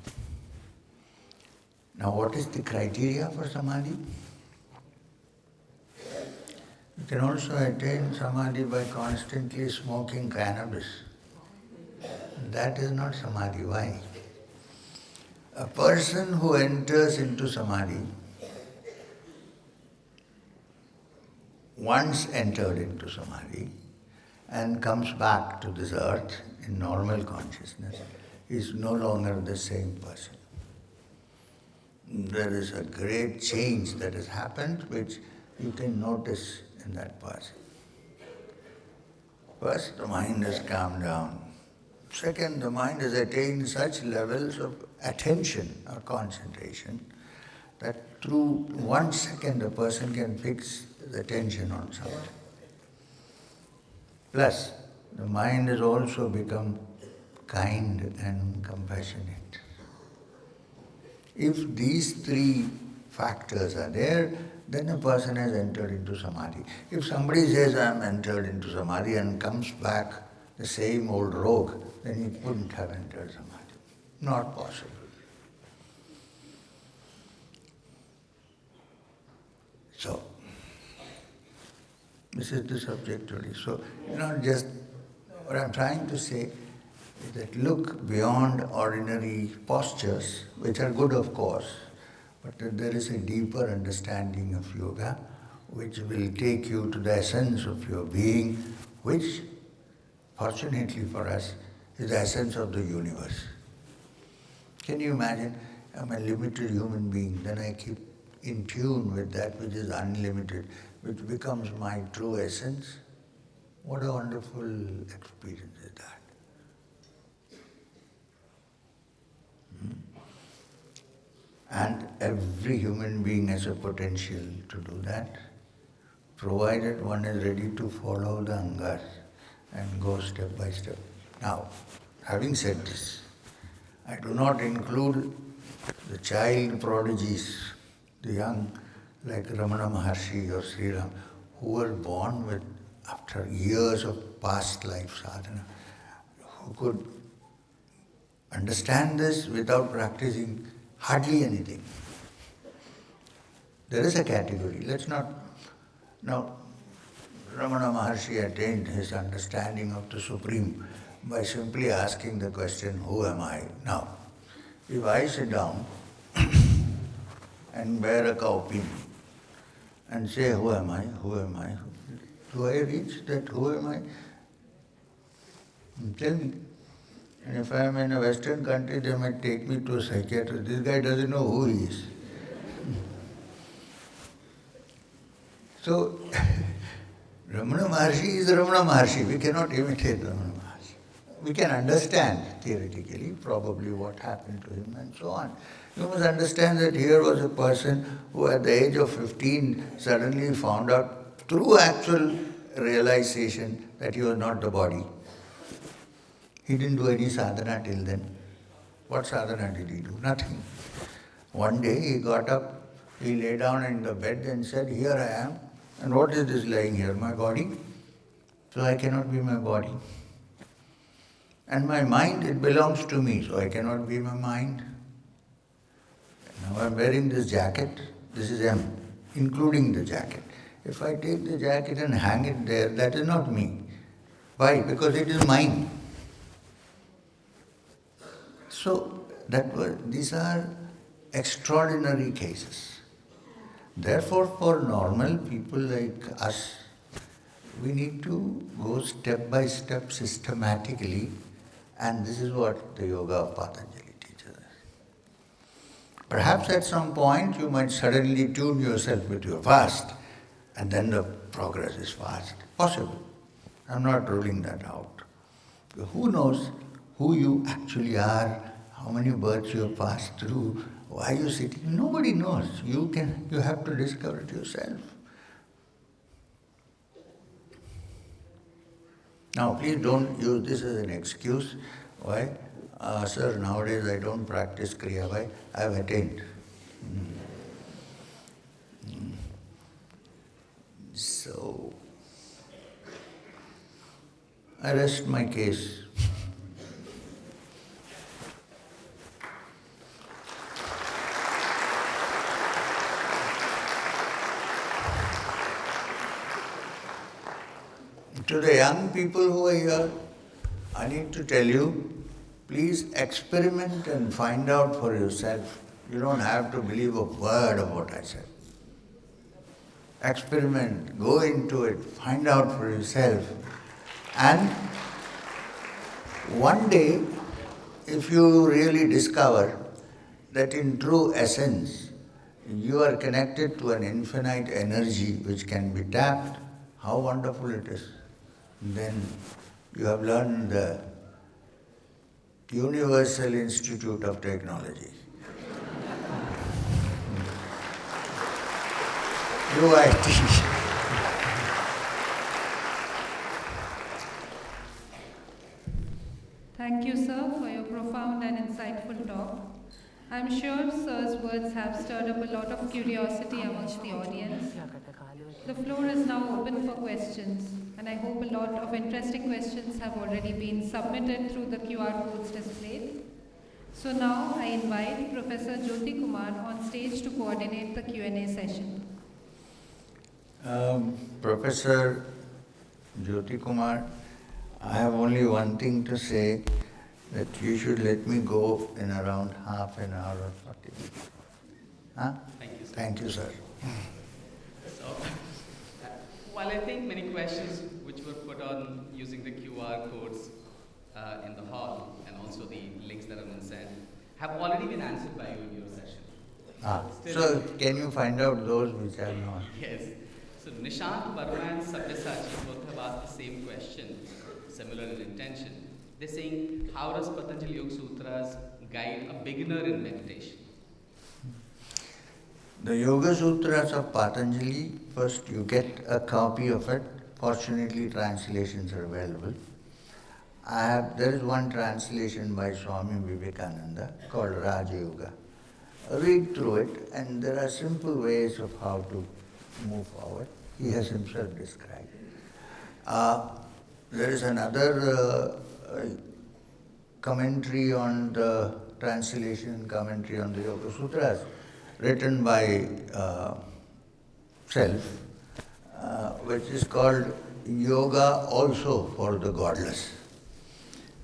Now, what is the criteria for samadhi? You can also attain samadhi by constantly smoking cannabis. That is not samadhi. Why? A person who enters into samadhi, once entered into samadhi, and comes back to this earth in normal consciousness is no longer the same person. There is a great change that has happened which you can notice in that person. First, the mind has calmed down. Second, the mind has attained such levels of attention or concentration that through 1 second a person can fix his attention on something. Plus, the mind has also become kind and compassionate. If these three factors are there, then a person has entered into samadhi. If somebody says, I am entered into samadhi and comes back the same old rogue, then he couldn't have entered samadhi. Not possible. So, this is the subject really. So, just what I'm trying to say is that look beyond ordinary postures, which are good of course, but that there is a deeper understanding of yoga which will take you to the essence of your being, which, fortunately for us, is the essence of the universe. Can you imagine? I'm a limited human being, then I keep in tune with that which is unlimited, which becomes my true essence. What a wonderful experience is that. And every human being has a potential to do that, provided one is ready to follow the angas and go step by step. Now, having said this, I do not include the child prodigies, the young, like Ramana Maharshi or Sri Ram, who were born with, after years of past life sadhana, who could understand this without practicing hardly anything. There is a category. Let's not. Now, Ramana Maharshi attained his understanding of the Supreme by simply asking the question, who am I? Now, if I sit down and bear a cowpea and say, who am I? Who am I? Do I reach that who am I? Tell me. And if I am in a Western country, they might take me to a psychiatrist. This guy doesn't know who he is. So, Ramana Maharshi is Ramana Maharshi. We cannot imitate Ramana Maharshi. We can understand theoretically probably what happened to him and so on. You must understand that here was a person who at the age of 15 suddenly found out through actual realization that he was not the body. He didn't do any sadhana till then. What sadhana did he do? Nothing. One day he got up, he lay down in the bed and said, here I am. And what is this lying here? My body? So I cannot be my body. And my mind, it belongs to me, so I cannot be my mind. Now I'm wearing this jacket, this is M, including the jacket. If I take the jacket and hang it there, that is not me. Why? Because it is mine. So these are extraordinary cases. Therefore, for normal people like us, we need to go step by step systematically, and this is what the yoga of Patanjali teaches us. Perhaps at some point you might suddenly tune yourself with your fast, and then the progress is fast. Possible. I'm not ruling that out. Who knows who you actually are, how many births you have passed through, why you sitting? Nobody knows. You have to discover it yourself. Now, please don't use this as an excuse. Why? Sir, nowadays I don't practice Kriya. Why? I have attained. So, I rest my case. To the young people who are here, I need to tell you, please experiment and find out for yourself. You don't have to believe a word of what I said. Experiment, go into it, find out for yourself, And one day, if you really discover that in true essence, you are connected to an infinite energy which can be tapped, how wonderful it is. Then you have learned the Universal Institute of Technology. UIT. Thank you, sir, for your profound and insightful talk. I'm sure sir's words have stirred up a lot of curiosity amongst the audience. The floor is now open for questions, and I hope a lot of interesting questions have already been submitted through the QR codes displayed. So now I invite Professor Jyoti Kumar on stage to coordinate the Q&A session. Professor Jyoti Kumar, I have only one thing to say, that you should let me go in around half an hour or 40 minutes. Huh? Thank you, sir. Thank you, sir. So, while I think many questions which were put on using the QR codes in the hall and also the links that have been sent have already been answered by you in your session. So can you find out those which are not? Yes. So Nishant Verma and Sabyasachi both have asked the same question, similar in intention. They're saying, how does Patanjali Yoga Sutras guide a beginner in meditation? The Yoga Sutras of Patanjali, first you get a copy of it. Fortunately, translations are available. There is one translation by Swami Vivekananda called Raja Yoga. Read through it, and there are simple ways of how to move forward. He has himself described. There is another commentary on the translation, commentary on the Yoga Sutras, written by self, which is called Yoga Also for the Godless.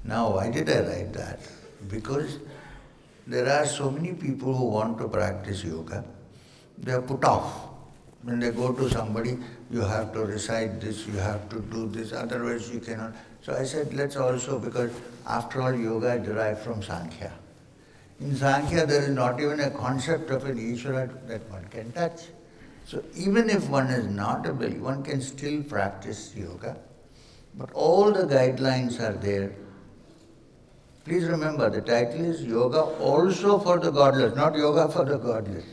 Now, why did I write that? Because there are so many people who want to practice yoga, they are put off. When they go to somebody, you have to recite this, you have to do this, otherwise you cannot. So I said, let's also, because after all, yoga is derived from Sankhya. In Sankhya, there is not even a concept of an Ishvara that one can touch. So even if one is not a believer, one can still practice yoga. But all the guidelines are there. Please remember, the title is Yoga Also for the Godless, not Yoga for the Godless.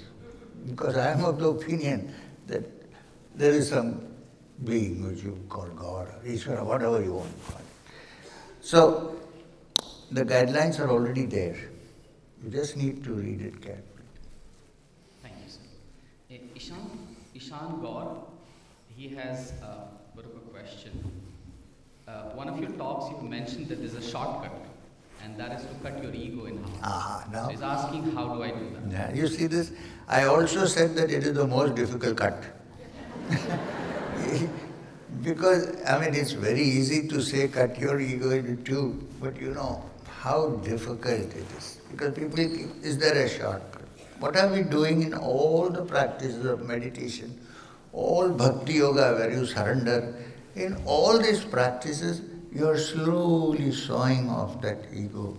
Because I am of the opinion that there is some being which you call God or Ishvara, whatever you want to call it. So, the guidelines are already there. You just need to read it carefully. Thank you, sir. Ishan Gaur, he has a bit of a question. One of your talks, you mentioned that there's a shortcut, and that is to cut your ego in half. Now, So he's asking, how do I do that? yeah, you see this? I also said that it is the most difficult cut. Because, it's very easy to say cut your ego into two, but you know how difficult it is. Because people think, is there a shortcut? What are we doing in all the practices of meditation, all bhakti yoga where you surrender? In all these practices, you are slowly sawing off that ego.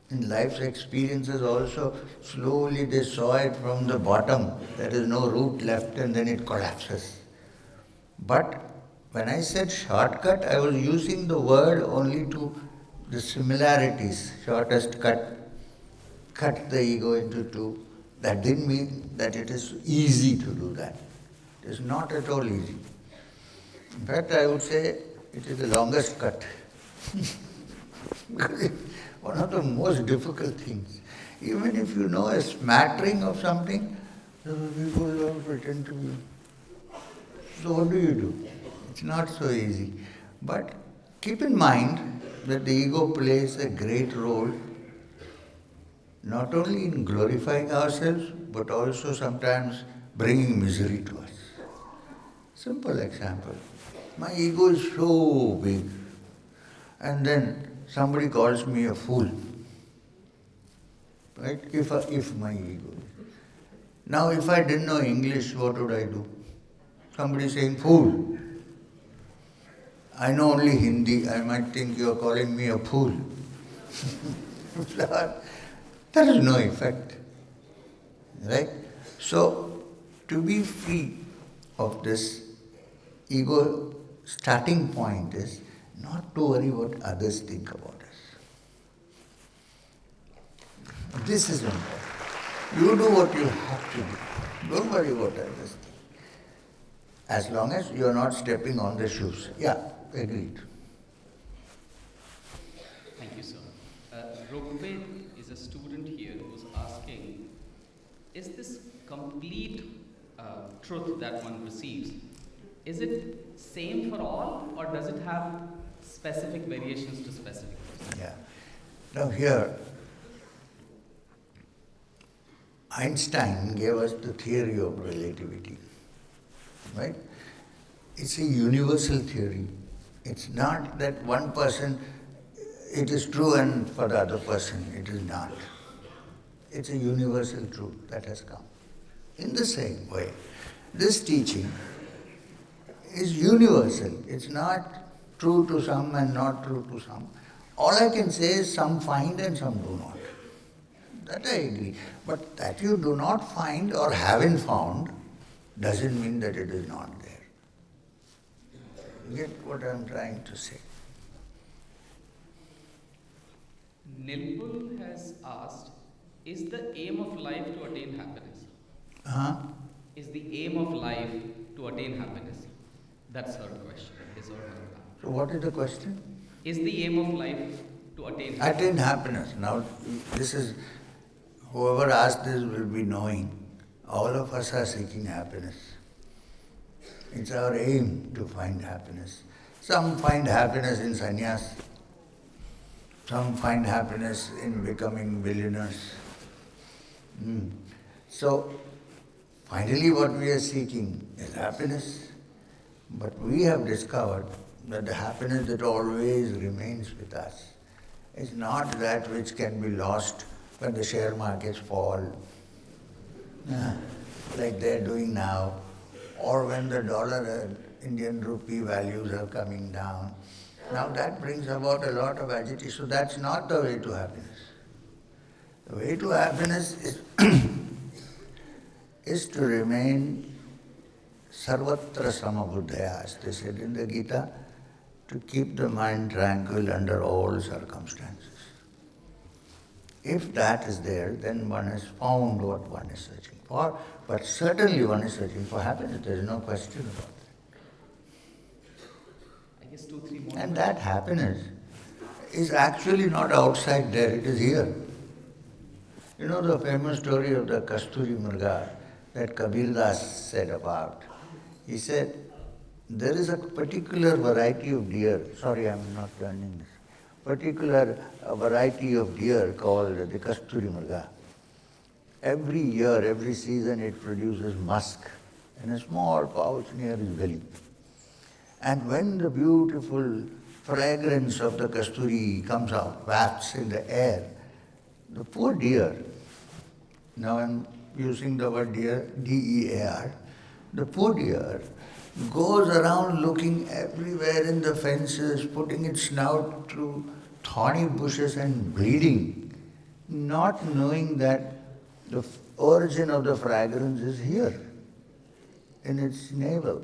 In life's experiences also, slowly they saw it from the bottom. There is no root left and then it collapses. But when I said shortcut, I was using the word only to the similarities. Shortest cut, cut the ego into two. That didn't mean that it is easy to do that. It is not at all easy. In fact, I would say it is the longest cut. One of the most difficult things. Even if you know a smattering of something, people don't pretend to be. So what do? It's not so easy. But keep in mind that the ego plays a great role not only in glorifying ourselves, but also sometimes bringing misery to us. Simple example. My ego is so big, and then somebody calls me a fool. Right? If my ego is. Now, if I didn't know English, what would I do? Somebody saying fool. I know only Hindi. I might think you're calling me a fool. There is no effect. Right? So, to be free of this ego, starting point is not to worry what others think about us. This is important. You do what you have to do. Don't worry what others think. As long as you are not stepping on the shoes. Yeah, agreed. Thank you, sir. Rugved is a student here who's asking, is this complete truth that one receives, is it same for all, or does it have specific variations to specific persons? Yeah. Now here, Einstein gave us the theory of relativity, right? It's a universal theory. It's not that one person, it is true and for the other person it is not. It's a universal truth that has come. In the same way, this teaching is universal. It's not true to some and not true to some. All I can say is some find and some do not. That I agree. But that you do not find or haven't found doesn't mean that it is not there. You get what I'm trying to say? Nilpul has asked, is the aim of life to attain happiness? Uh-huh. Is the aim of life to attain happiness? That's her question. His or her. So what is the question? Is the aim of life to attain happiness? Attain happiness. Now, this is, whoever asked this will be knowing, all of us are seeking happiness. It's our aim to find happiness. Some find happiness in sannyas. Some find happiness in becoming billionaires. So, finally what we are seeking is happiness. But we have discovered that the happiness that always remains with us is not that which can be lost when the share markets fall, like they're doing now, or when the dollar and Indian rupee values are coming down. Now that brings about a lot of agitation. So that's not the way to happiness. The way to happiness is to remain sarvatra samabuddhaya, as they said in the Gita, to keep the mind tranquil under all circumstances. If that is there, then one has found what one is searching for. But certainly one is searching for happiness. There is no question about that. I guess 2-3 more. And that happiness is actually not outside there, it is here. You know the famous story of the Kasturi Murga that Kabir Das said about. He said, there is a particular variety of deer, sorry I'm not learning this, particular variety of deer called the Kasturi Murga. Every year, every season it produces musk in a small pouch near his belly. And when the beautiful fragrance of the Kasturi comes out, wafts in the air, the poor deer, now I'm using the word deer, D-E-A-R, the poor deer goes around looking everywhere in the fences, putting its snout through thorny bushes and bleeding, not knowing that the origin of the fragrance is here, in its navel.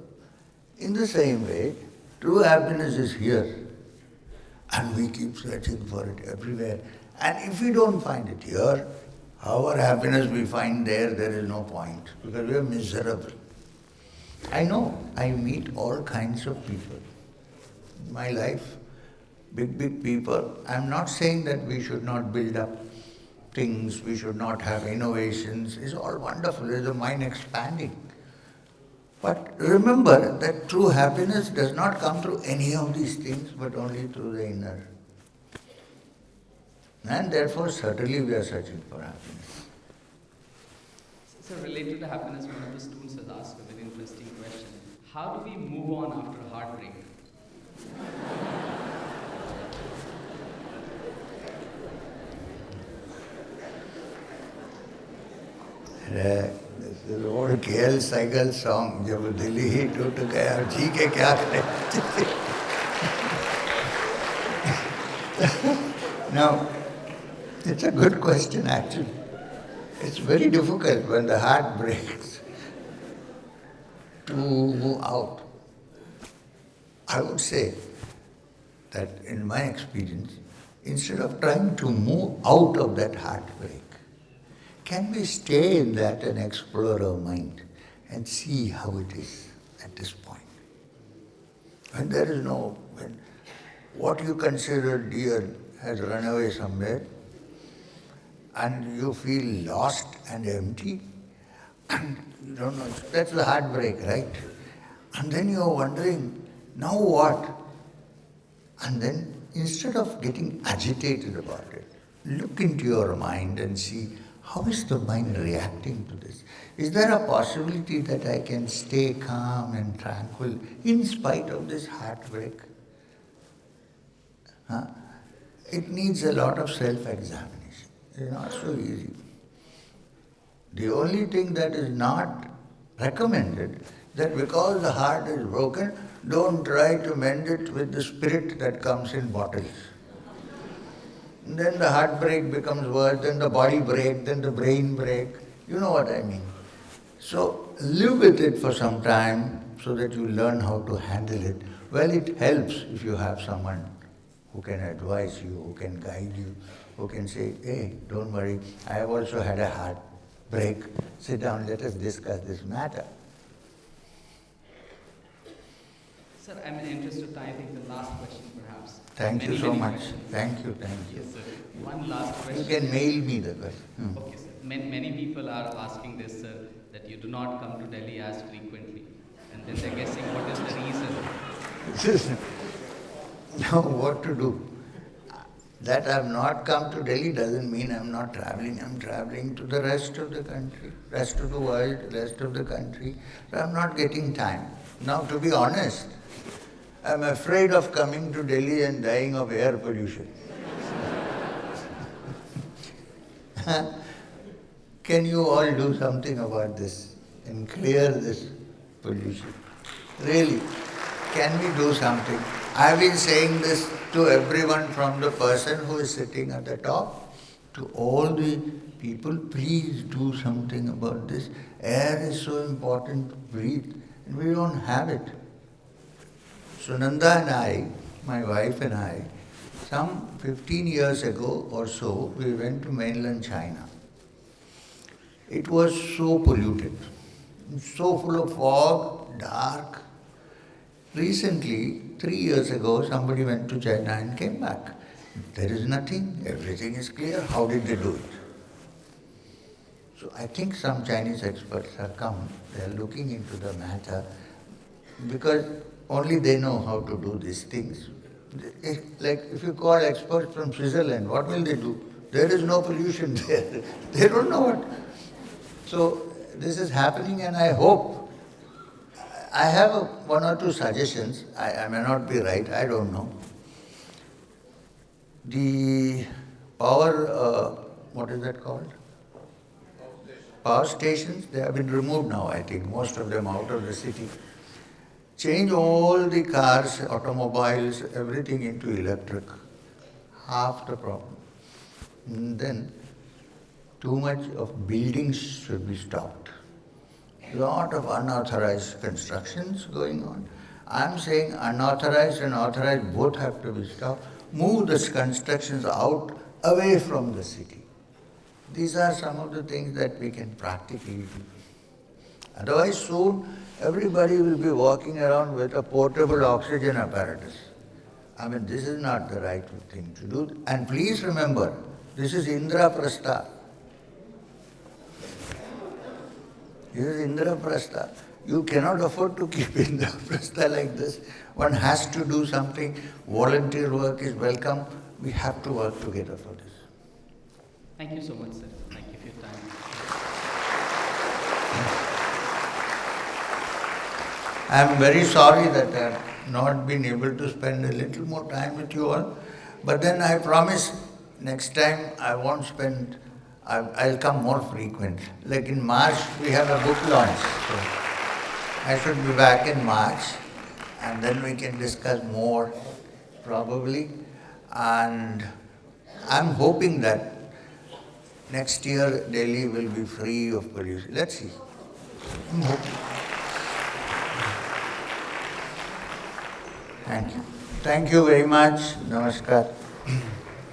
In the same way, true happiness is here, and we keep searching for it everywhere. And if we don't find it here, however happiness we find there, there is no point, because we are miserable. I know, I meet all kinds of people in my life, big people. I'm not saying that we should not build up things, we should not have innovations. It's all wonderful, it's the mind expanding. But remember that true happiness does not come through any of these things, but only through the inner. And therefore, certainly we are searching for happiness. So related to happiness, one of the students has asked a very interesting question. How do we move on after heartbreak? This is old KL Saigal song, जब दिल्ली ही टूट गया जी के क्या करें Now, it's a good question actually. It's very difficult when the heart breaks to move out. I would say that in my experience, instead of trying to move out of that heartbreak, can we stay in that and explore our mind and see how it is at this point? When there is no, when what you consider dear has run away somewhere and you feel lost and empty, and you don't know, that's the heartbreak, right? And then you're wondering, now what? And then instead of getting agitated about it, look into your mind and see how is the mind reacting to this? Is there a possibility that I can stay calm and tranquil in spite of this heartbreak? Huh? It needs a lot of self-examination. It's not so easy. The only thing that is not recommended, that because the heart is broken, don't try to mend it with the spirit that comes in bottles. And then the heartbreak becomes worse, then the body break, then the brain break. You know what I mean. So live with it for some time so that you learn how to handle it. Well, it helps if you have someone who can advise you, who can guide you, who can say, hey, don't worry, I have also had a heartbreak. Sit down, let us discuss this matter. Sir, I'm in interest of time. I think the last question perhaps. Thank you Many, so many much. questions. Thank you. Yes, sir. One last question. You can mail me the question. Okay, sir. Many people are asking this, sir, that you do not come to Delhi as frequently. And then they're guessing what is the reason. Now what to do? That I have not come to Delhi doesn't mean I'm not traveling. I'm traveling to the rest of the country, rest of the world, rest of the country. So I'm not getting time. Now to be honest, I'm afraid of coming to Delhi and dying of air pollution. Can you all do something about this and clear this pollution? Really, can we do something? I've been saying this to everyone, from the person who is sitting at the top to all the people, please do something about this. Air is so important to breathe, and we don't have it. Sunanda and I, my wife and I, some 15 years ago or so, we went to mainland China. It was so polluted, so full of fog, dark. Recently, 3 years ago, somebody went to China and came back. There is nothing, everything is clear. How did they do it? So I think some Chinese experts have come, they are looking into the matter, because only they know how to do these things. Like if you call experts from Switzerland, what will they do? There is no pollution there. They don't know what. So this is happening, and I hope, I have one or two suggestions. I may not be right, I don't know. The power, what is that called? Power stations, they have been removed now, I think, most of them out of the city. Change all the cars, automobiles, everything into electric. Half the problem. And then, too much of buildings should be stopped. Lot of unauthorized constructions going on. I'm saying unauthorized and authorized both have to be stopped. Move these constructions out, away from the city. These are some of the things that we can practically do. Otherwise, soon everybody will be walking around with a portable oxygen apparatus. I mean, this is not the right thing to do. And please remember, this is Indraprastha. This is Indraprastha. You cannot afford to keep Indraprastha like this. One has to do something. Volunteer work is welcome. We have to work together for this. Thank you so much, sir. Thank you for your time. I am very sorry that I have not been able to spend a little more time with you all. But then I promise next time I won't spend, I'll come more frequent. Like in March, we have a book launch. So I should be back in March, and then we can discuss more, probably. And I'm hoping that next year Delhi will be free of pollution. Let's see. I'm hoping. Thank you. Thank you very much. Namaskar.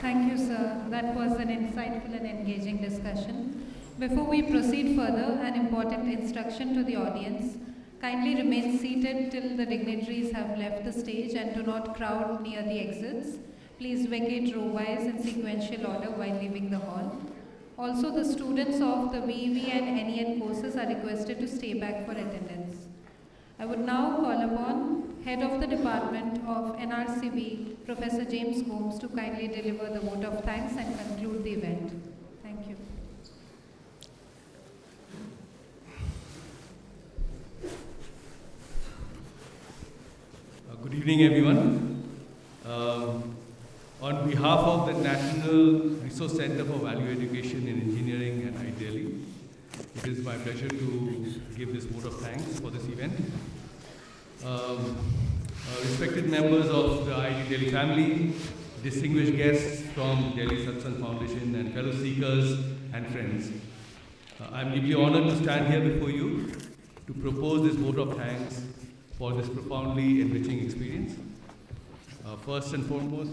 Thank you, sir. That was an insightful and engaging discussion. Before we proceed further, an important instruction to the audience. Kindly remain seated till the dignitaries have left the stage and do not crowd near the exits. Please vacate row-wise in sequential order while leaving the hall. Also, the students of the VEV and NEN courses are requested to stay back for attendance. I would now call upon Head of the Department of NRCB, Professor James Gomes, to kindly deliver the vote of thanks and conclude the event. Thank you. Good evening, everyone. On behalf of the National Resource Center for Value Education in Engineering at IIT Delhi, it is my pleasure to give this vote of thanks for this event. Respected members of the IIT Delhi family, distinguished guests from Delhi Satsang Foundation, and fellow seekers and friends, I am deeply honored to stand here before you to propose this vote of thanks for this profoundly enriching experience. First and foremost,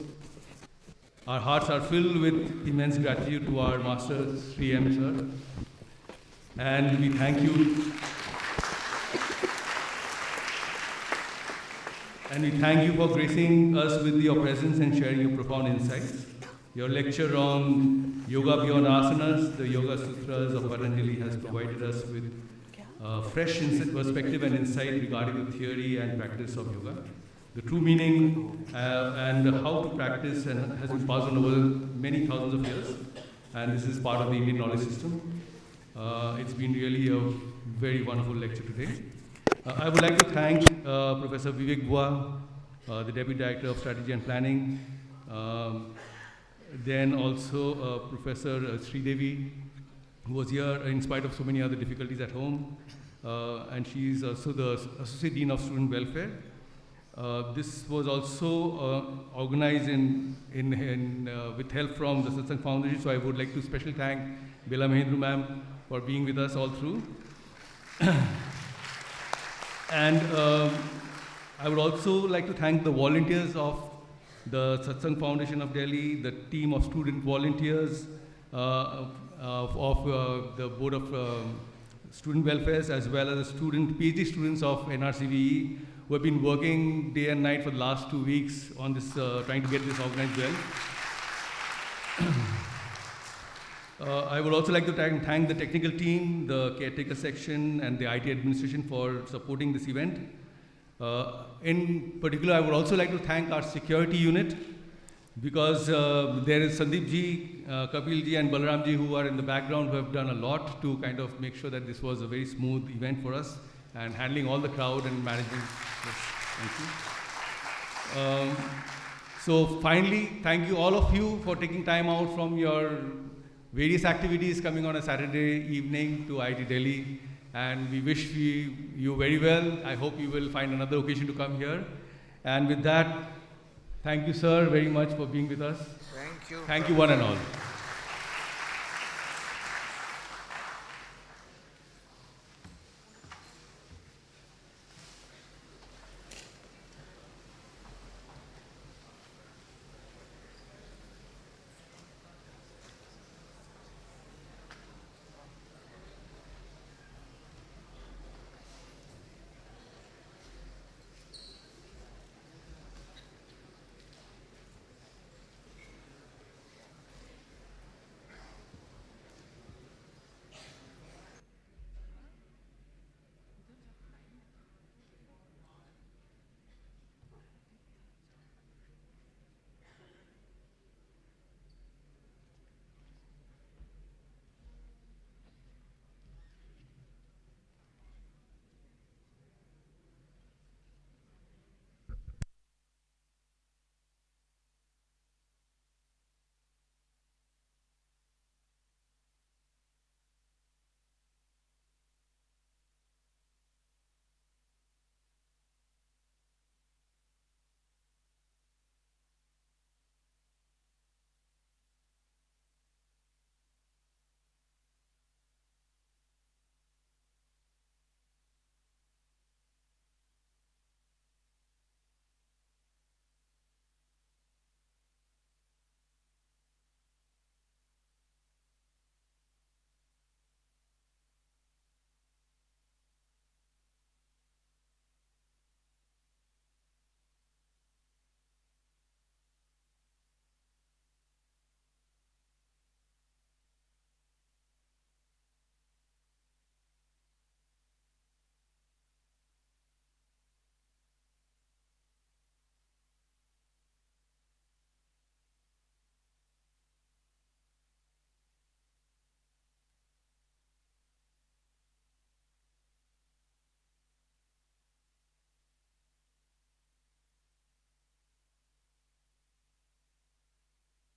our hearts are filled with immense gratitude to our Master Sri M. Sir, and we thank you. And we thank you for gracing us with your presence and sharing your profound insights. Your lecture on Yoga Beyond Asanas, the Yoga Sutras of Patanjali, has provided us with fresh perspective and insight regarding the theory and practice of yoga, the true meaning and how to practice, and has been passed on over many thousands of years. And this is part of the Indian knowledge system. It's been really a very wonderful lecture today. I would like to thank Professor Vivek Bua, the Deputy Director of Strategy and Planning, then also Professor Sridevi, who was here in spite of so many other difficulties at home, and she is also the Associate Dean of Student Welfare. This was also organized with help from the Satsang Foundation, so I would like to specially thank Bela Mahendru ma'am for being with us all through. And I would also like to thank the volunteers of the Satsang Foundation of Delhi, the team of student volunteers of the Board of Student Welfares, as well as the PhD students of NRCVE, who have been working day and night for the last 2 weeks on this, trying to get this organized well. I would also like to thank the technical team, the caretaker section, and the IT administration for supporting this event. In particular, I would also like to thank our security unit, because there is Sandeep ji, Kapil ji, and Balaram ji, who are in the background, who have done a lot to kind of make sure that this was a very smooth event for us, and handling all the crowd and management. Yes, thank you. So finally, thank you all of you for taking time out from your various activities coming on a Saturday evening to IIT Delhi, and we wish you very well. I hope you will find another occasion to come here. And with that, thank you, sir, very much for being with us. Thank you. Thank you, one and all.